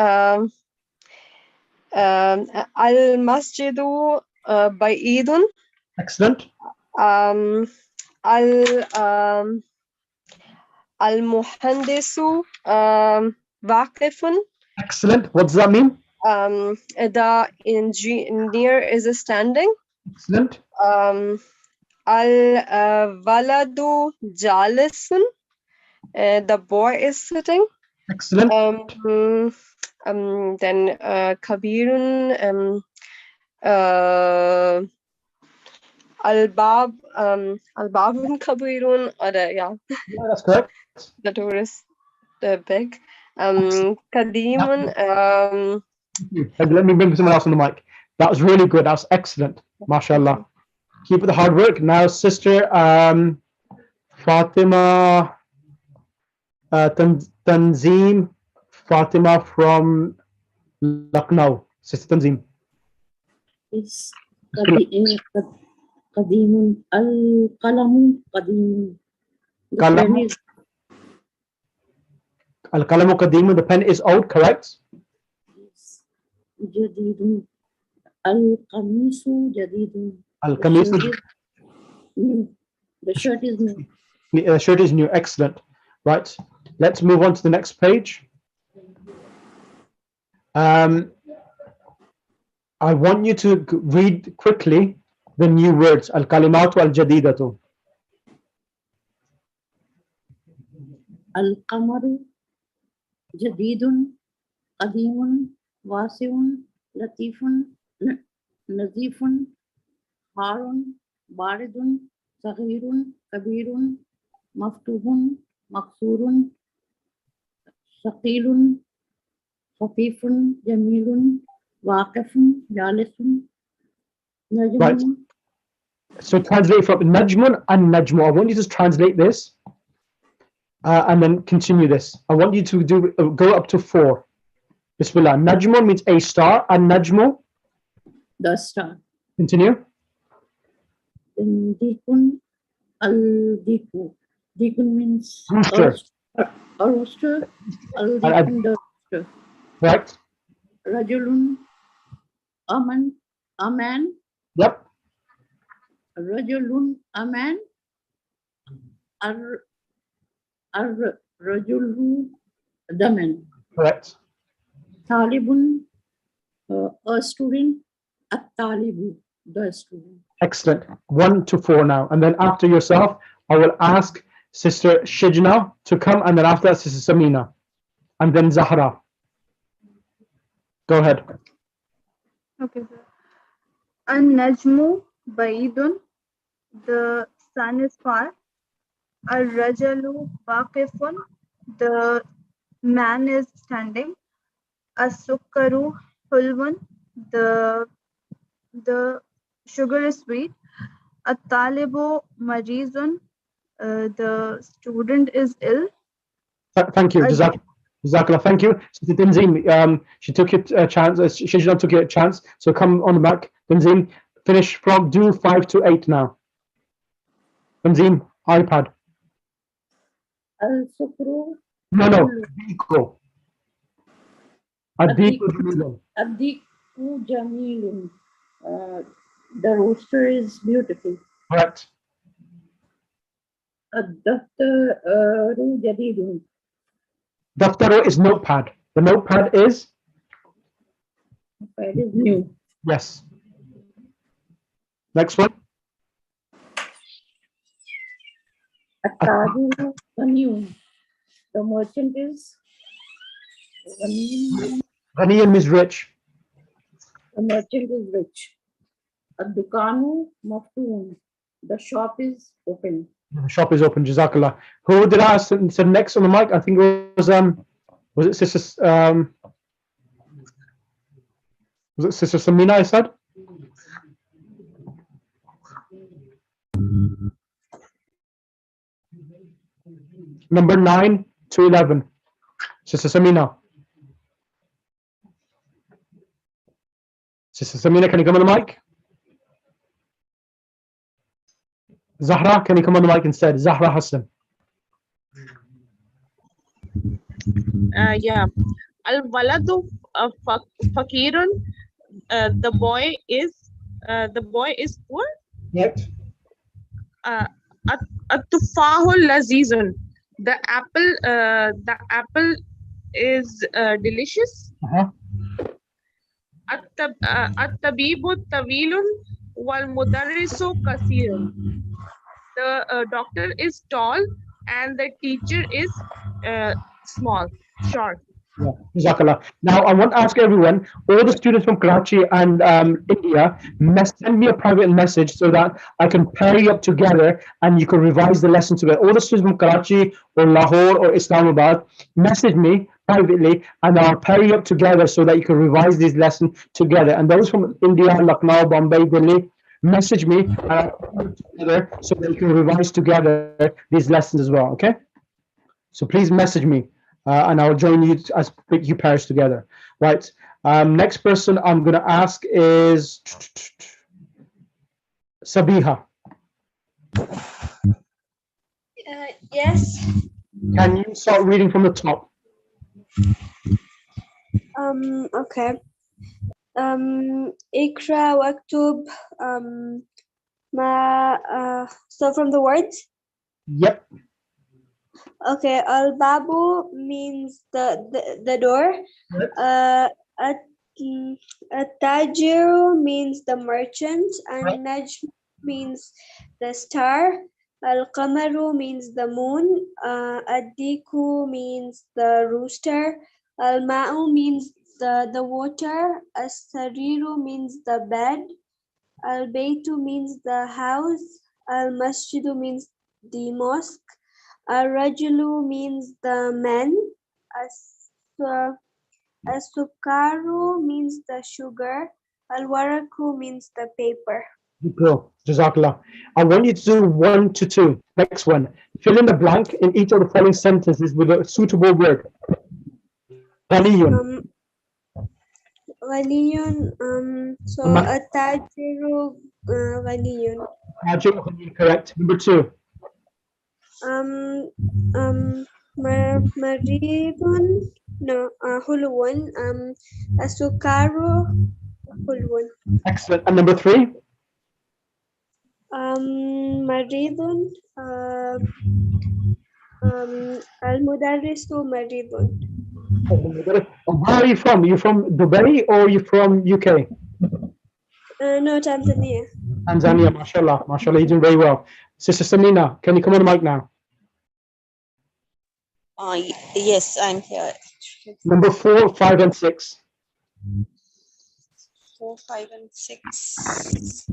Al-masjidu baidun. Excellent. Al-muhandisu waqifun. Excellent. What does that mean? The engineer is standing. Excellent. Al-waladu jalisun. The boy is sitting. Excellent. Then kabirun. Al-babun kabirun. Yeah, that's correct. The door is big. Kadimun. Let me bring someone else on the mic. That was really good. That was excellent. MashaAllah. Keep up the hard work. Now, Sister Fatima Tanzim. Fatima from Lucknow. Sister Tanzim. It's Qadimun. Al-Qalamu Qadimun. Al-Qalamu Qadimun. The pen is old, correct? Jadidun. Al-Qamisu Jadidun. Al-Qamisu. The shirt is new. The shirt is new. Excellent. Right. Let's move on to the next page. I want you to read quickly the new words. Al-Kalimatu al-Jadidatu. Al-Qamaru Jadidun. Qadimun. Wasiun. Latifun. Nazifun. Harun. Baridun. Saghirun. Kabirun. Maftuhun. Maksurun. Shaqilun. Khafifun. Jamilun. Waqifun. Jalisun. Najmun. Right. So translate from Najmun and Najmu. I want you to translate this and then continue this. I want you to go up to 4. Bismillah. Najmun means a star, and Najmu. The star. Continue. Dikun. Al-Diku. Dikun means Rooster. A rooster. Al-Dikun, the rooster. Right. Rajulun. A man. Yep. Rajulun. A man. Rajulu. The man. Correct. Talibun. A student. At-Talibu. The student. Excellent. 1 to 4 now. And then after yourself, I will ask Sister Shijna to come, and then after that, Sister Samina. And then Zahra. Go ahead. Okay, sir. An-Najmu Baidun. The sun is far. Ar-Rajalu Waqifun. The man is standing. As-Sukkaru Hulwan. The sugar is sweet. At-Talibu Marizun. The student is ill. Thank you. Jazakallah, thank you. Sister Tanzim, she took it a chance. Shijna took it a chance. So come on the back. Tanzim, finish from do 5 to 8 now. Tanzim, iPad. Al-Sukru. No. Adiko. Adiko Jamilun. Addiku Jamilun. The rooster is beautiful. Correct. Ad-Daftaru Jadidun. Daftaru is notepad. The notepad is? Notepad is new. Yes. Next one. At-Tajiru Ghaniyun. The merchant is Ghaniyun. Ghaniyun is rich. The merchant is rich. Ad-Dukanu Maftoon. The shop is open. The shop is open. Jazakallah. Who did I ask said next on the mic? I think it was it Sister was it Sister Samina I said? Number 9 to 11. Sister Samina. Sister Samina, can you come on the mic? Zahra, can you come on the mic instead? Zahra Hassan. Yeah. Al-waladu fakirun. The boy is poor. Yes. At-tufahu lazizun. The apple is delicious. At-tabibu tawilun wal mudarrisu kasirun. The doctor is tall and the teacher is small, short. Yeah, Jazakallah. Now, I want to ask everyone, all the students from Karachi and India, send me a private message so that I can pair you up together and you can revise the lesson together. All the students from Karachi or Lahore or Islamabad, message me privately and I'll pair you up together so that you can revise these lessons together. And those from India, Lucknow, Bombay, Delhi, message me together so that you can revise together these lessons as well, okay? So please message me. And I'll join you as you pairs together. Right. Next person I'm going to ask is Sabiha. Yes. Can you start reading from the top? Okay. Ikra waktub. So from the words? Yep. Okay, al-babu means the door. At-tajiru means the merchant. And najm means the star. Al-qamaru means the moon. Ad-diku means the rooster. Al-ma'u means the water. As-sariru means the bed. Al-baytu means the house. Al-masjidu means the mosque. Al-rajulu means the man. As-sukaru means the sugar. Al-waraku means the paper. Cool. Jazakallah. I want you to do 1 to 2. Next one. Fill in the blank in each of the following sentences with a suitable word. Ghaniyun. Ghaniyun. So at-tajiru ghaniyun. Tajiru, correct. Number 2. Maridun, no, hulwun, asukaru, hulwun. Excellent. And number 3? Maridun, al-mudarrisu maridun. Where are you from? Are you from Dubai or are you from UK? No, Tanzania. Tanzania, mashallah. Mashallah, you're doing very well. Sister Samina, can you come on the mic now? Yes, I'm here. Number 4, 5, and 6. 4, 5, and 6.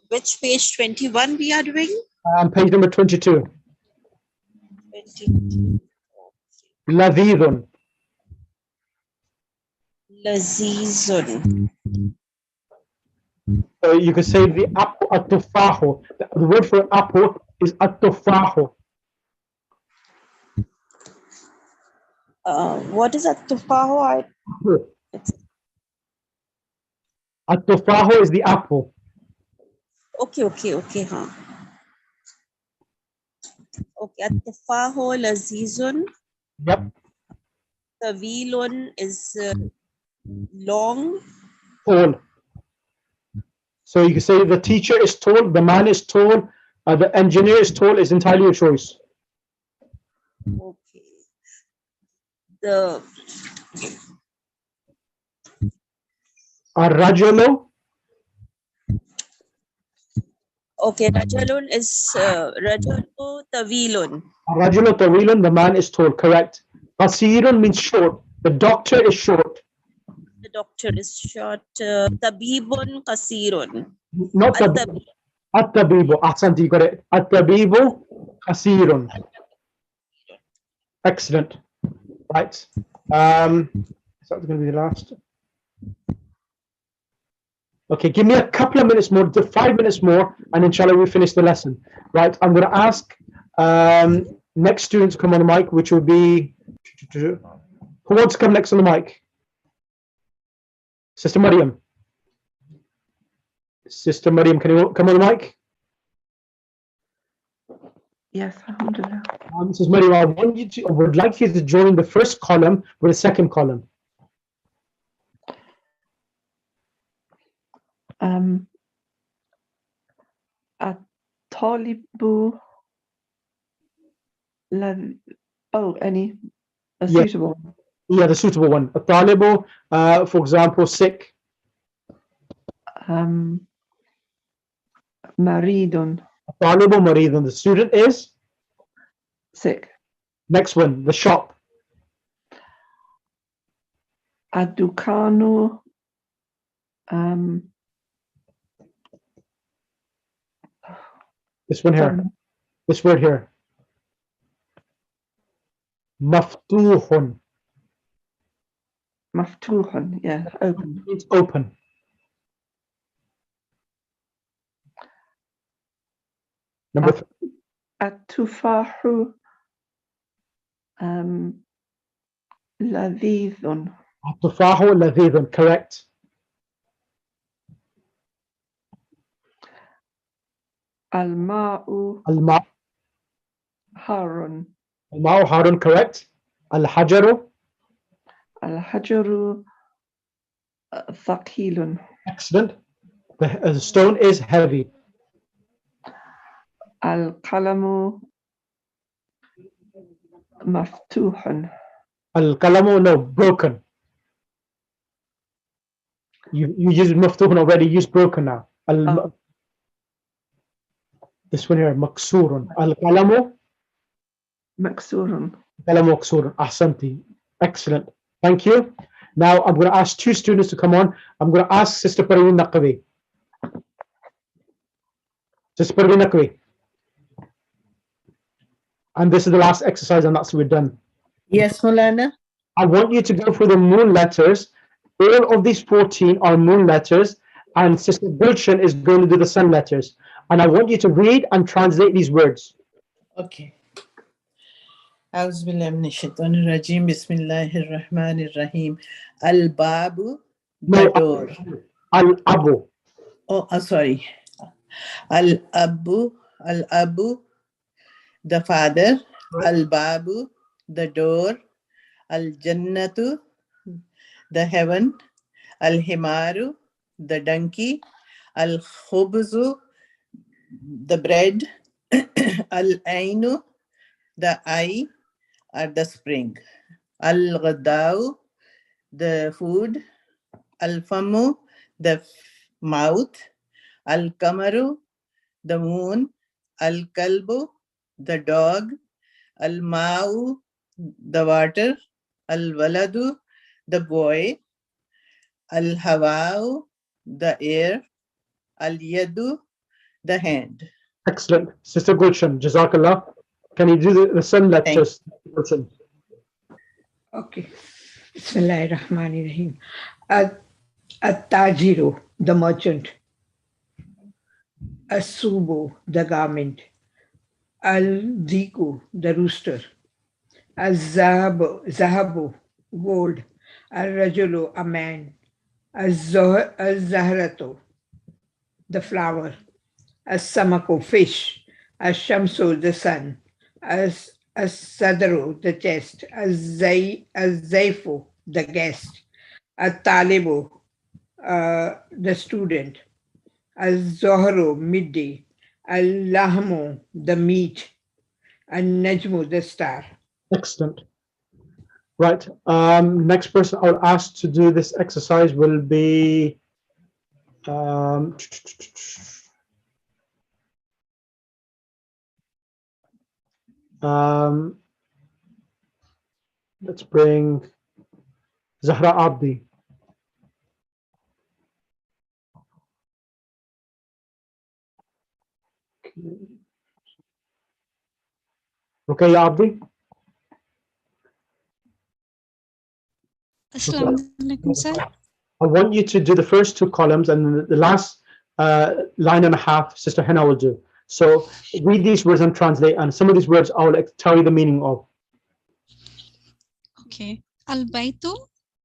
Which page 21 we are doing? Page number 22. 22. Ladhidun. Lazizun. So you could say the apple at-tufahu. The word for apple is at-tufahu. What is at-tufahu? At-tufahu is the apple. Okay. Huh. Okay. At-tufahu lazizun. Yep. Tawilun is long. Tall. So you can say the teacher is tall, the man is tall, the engineer is tall. Is entirely your choice. Okay. The Ar-rajulu. okay. Rajulun is rajulu tawilun. Ar-rajulu tawilun, the man is tall. Correct. Qasirun means short. The doctor is short. The doctor is short. Tabibun qasirun. Not tabib. At-tabibu. Ahsanti, you got it. At-tabibu qasirun. Excellent. Right. So that's going to be the last. Okay, give me a couple of minutes more, 5 minutes more, and inshallah we finish the lesson. Right, I'm going to ask next student to come on the mic, which will be, who wants to come next on the mic? Sister Maryam. Sister Maryam, can you come on the mic? Yes, alhamdulillah. Mrs. Maryam, I would like you to join the first column with the second column. At-talibu. Any a Yeah. suitable. Yeah, the suitable one. A talibu, for example, sick. Maridun. Talibu maridun. The student is sick. Next one, the shop. Ad-dukanu. This one here. This word here. Maftuhun. Maftuhun, yeah, open. It's open. Number 3. At-tufahu. Ladhidun. At-tufahu ladhidun, correct. Al-ma'u. Al-ma'. Harun. Al-ma'u harun, correct. Al-hajaru. Al-hajaru. Thaqilun. Excellent. The stone is heavy. Al-qalamu. Maftuhun. Al-qalamu, no, broken. You used maftuhun already, use broken now. This one here, maksurun. Al-qalamu. Maksurun. Qalamu maksurun. Ahsanti. Excellent. Thank you. Now I'm going to ask 2 students to come on. I'm going to ask Sister Parveen Naqvi. Sister Parveen Naqvi. And this is the last exercise, and that's we're done. Yes, Maulana. I want you to go through the moon letters. All of these 14 are moon letters, and Sister Gulshan is going to do the sun letters. And I want you to read and translate these words. Okay. أعوذ بالله من الشيطان الرجيم بسم الله الرحمن الرحيم الباب the door. Al-Abu. Oh, sorry. Al-Abu the father. Al-Babu the door. Al-Jannatu the heaven. Al-Himaru the donkey. Al-Khubzu the bread. Al-Ainu the eye or the spring. Al-Ghadau the food. Al-Famu the mouth. Al-Kamaru the moon. Al-Kalbu the dog. Al-Ma'u the water. Al-Waladu the boy. Al-Hawa'u the air. Al-Yadu the hand. Excellent. Sister Gulshan, Jazakallah. Can you do the sun letters? Okay. Bismillahirrahmanirrahim. At-tajiru, the merchant. As-subu, the garment. Al-diku, the rooster. Zahabu, gold. Al-Rajulu, a man. Al-Zahratu, the flower. As-Samaku, fish. As-Shamsu, the sun. As-Sadru, the chest. As-Zaifu, the guest. Al-Talibu, the student. Al-Zohru, midday. Al-Lahmu, the meat. Al-Najmu, the star. Excellent. Right. Next person I'll ask to do this exercise will be let's bring Zahra Abdi. Okay, ya Abdi? Assalamu alaikum, sir. I want you to do the first two columns, and the last line and a half, Sister Henna will do. So read these words and translate, and some of these words I will tell you the meaning of. Okay. Al-Baitu,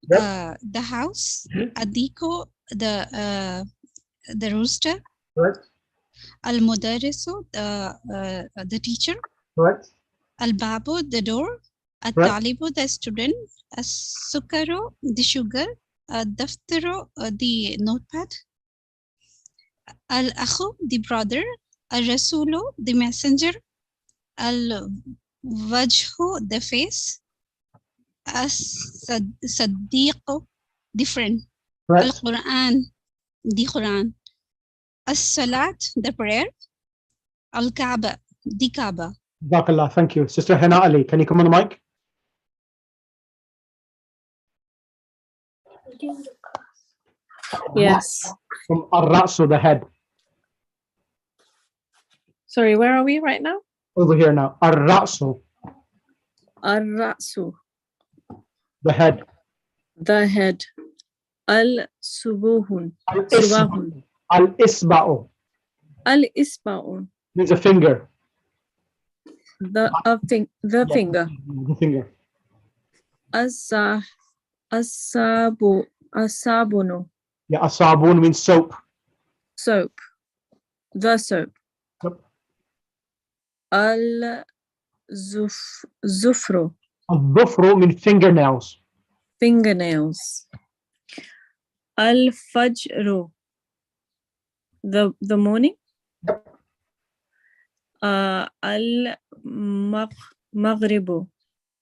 the house. Adiko, the rooster. Right. Al-Mudarisu, the teacher. Right. Al-Babu, the door. Al-Talibu, the student. As-Sukaru, the sugar. Daftaru, the notepad. Al-Akhu, the brother. Al-Rasulu, the messenger. Al-Wajhu, the face. As-Saddiqu, the friend. Right. Al-Quran, the Quran. As-Salat, the prayer. Al-Kaaba, the Kaaba. Barakallah, thank you. Sister Henna Ali, can you come on the mic? Yes. From Ar-Ra'su, the head. Sorry, where are we right now? Over here now. Ar-Ra'su, Ar-Ra'su, the head. the head. Al-Subuhun, Subahun. Al-Isba'u Al-Isba'u, means a finger. the finger. The finger. Asabunu, Yeah, asabun means soap. soap. The soap. Yep. Al-Zufru, Al-Dhufru means fingernails. fingernails. Al-Fajru, the morning. Yep. Al-Maghribu,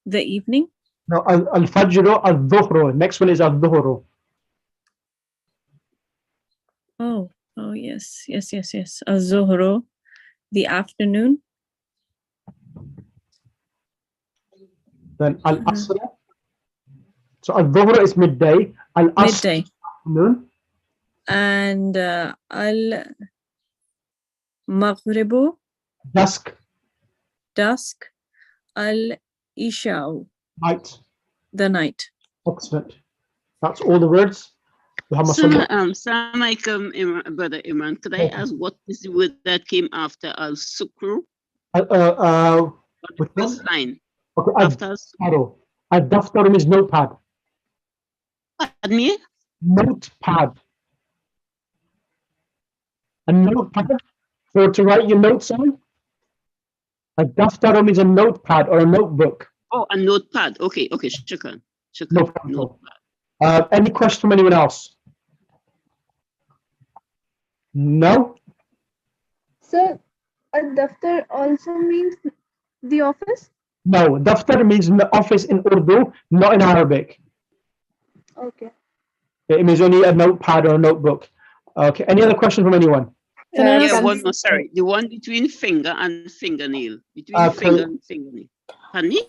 the evening. Now, Al-Fajru, Al-Dhuhru. Next one is Al-Dhuhru. Oh, yes. Az-Zuhru, the afternoon. Then Al-Asr. So Al-Dhuhru is midday. Al-Asr, Midday. afternoon. And Al-Maghribu, Dusk, dusk. Al-Isha'u, night. the night. Excellent. That's all the words. Assalamu alaikum, Brother Imran. Could I ask what is the word that came after al-sukru? With this line. Okay, After Al-Daftar means notepad. Pardon me? Notepad. A notepad for to write your notes on. A daftar means a notepad or a notebook. Oh, a notepad. Okay, shukran. No problem. Any question from anyone else? No? So, a daftar also means the office? No, daftar means the office in Urdu, not in Arabic. Okay. It means only a notepad or a notebook. Okay, any other question from anyone? Yeah, one more, sorry. The one between finger and fingernail. Between finger and fingernail. Pardon me?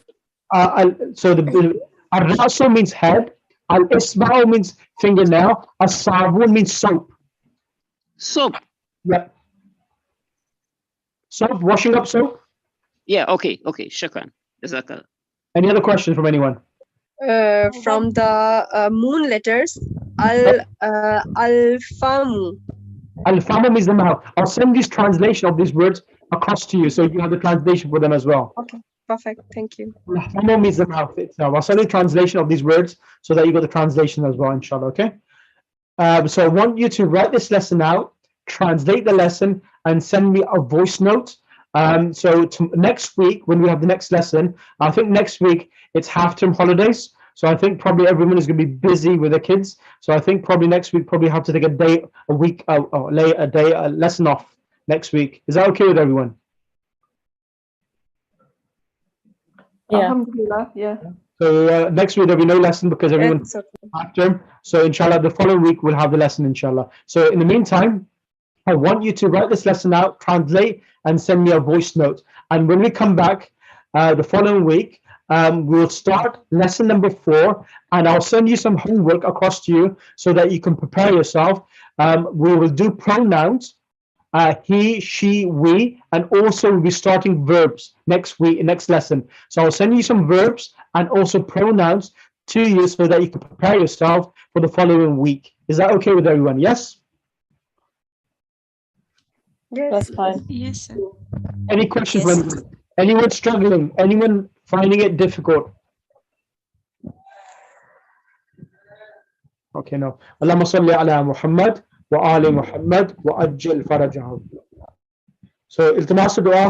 So the Al-Rasu means head. Al-Isba'u means fingernail. Al-Sabun means soap. Soap? Yeah. Soap, washing up soap? Yeah, okay, shukran. Jazakallah. Any other questions from anyone? From the moon letters, Al-Famu. Al-Famu means the mouth. I'll send this translation of these words across to you so you have the translation for them as well. Okay. Perfect. Thank you. Nahtamu means the mouth itself. I'll send you a translation of these words so that you got the translation as well, inshallah, okay? So I want you to write this lesson out, translate the lesson, and send me a voice note. So next week, when we have the next lesson, I think next week it's half-term holidays. So I think probably everyone is going to be busy with their kids. So I think probably next week, probably have to take a lesson off next week. Is that okay with everyone? Yeah. Alhamdulillah, yeah. So next week there'll be no lesson because everyone's half-term. So inshallah, the following week we'll have the lesson, inshallah. So in the meantime, I want you to write this lesson out, translate, and send me a voice note. And when we come back the following week, we'll start lesson number 4, and I'll send you some homework across to you so that you can prepare yourself. We will do pronouns, he, she, we, and also we'll be starting verbs next week, next lesson. So I'll send you some verbs and also pronouns to you so that you can prepare yourself for the following week. Is that okay with everyone? Yes? Yes. That's fine. Yes, sir. Any questions? Yes. Anyone struggling? Anyone finding it difficult? Okay, no. Allahumma salli ala Muhammad wa ali Muhammad wa ajjal farajahum. So, iltimas dua.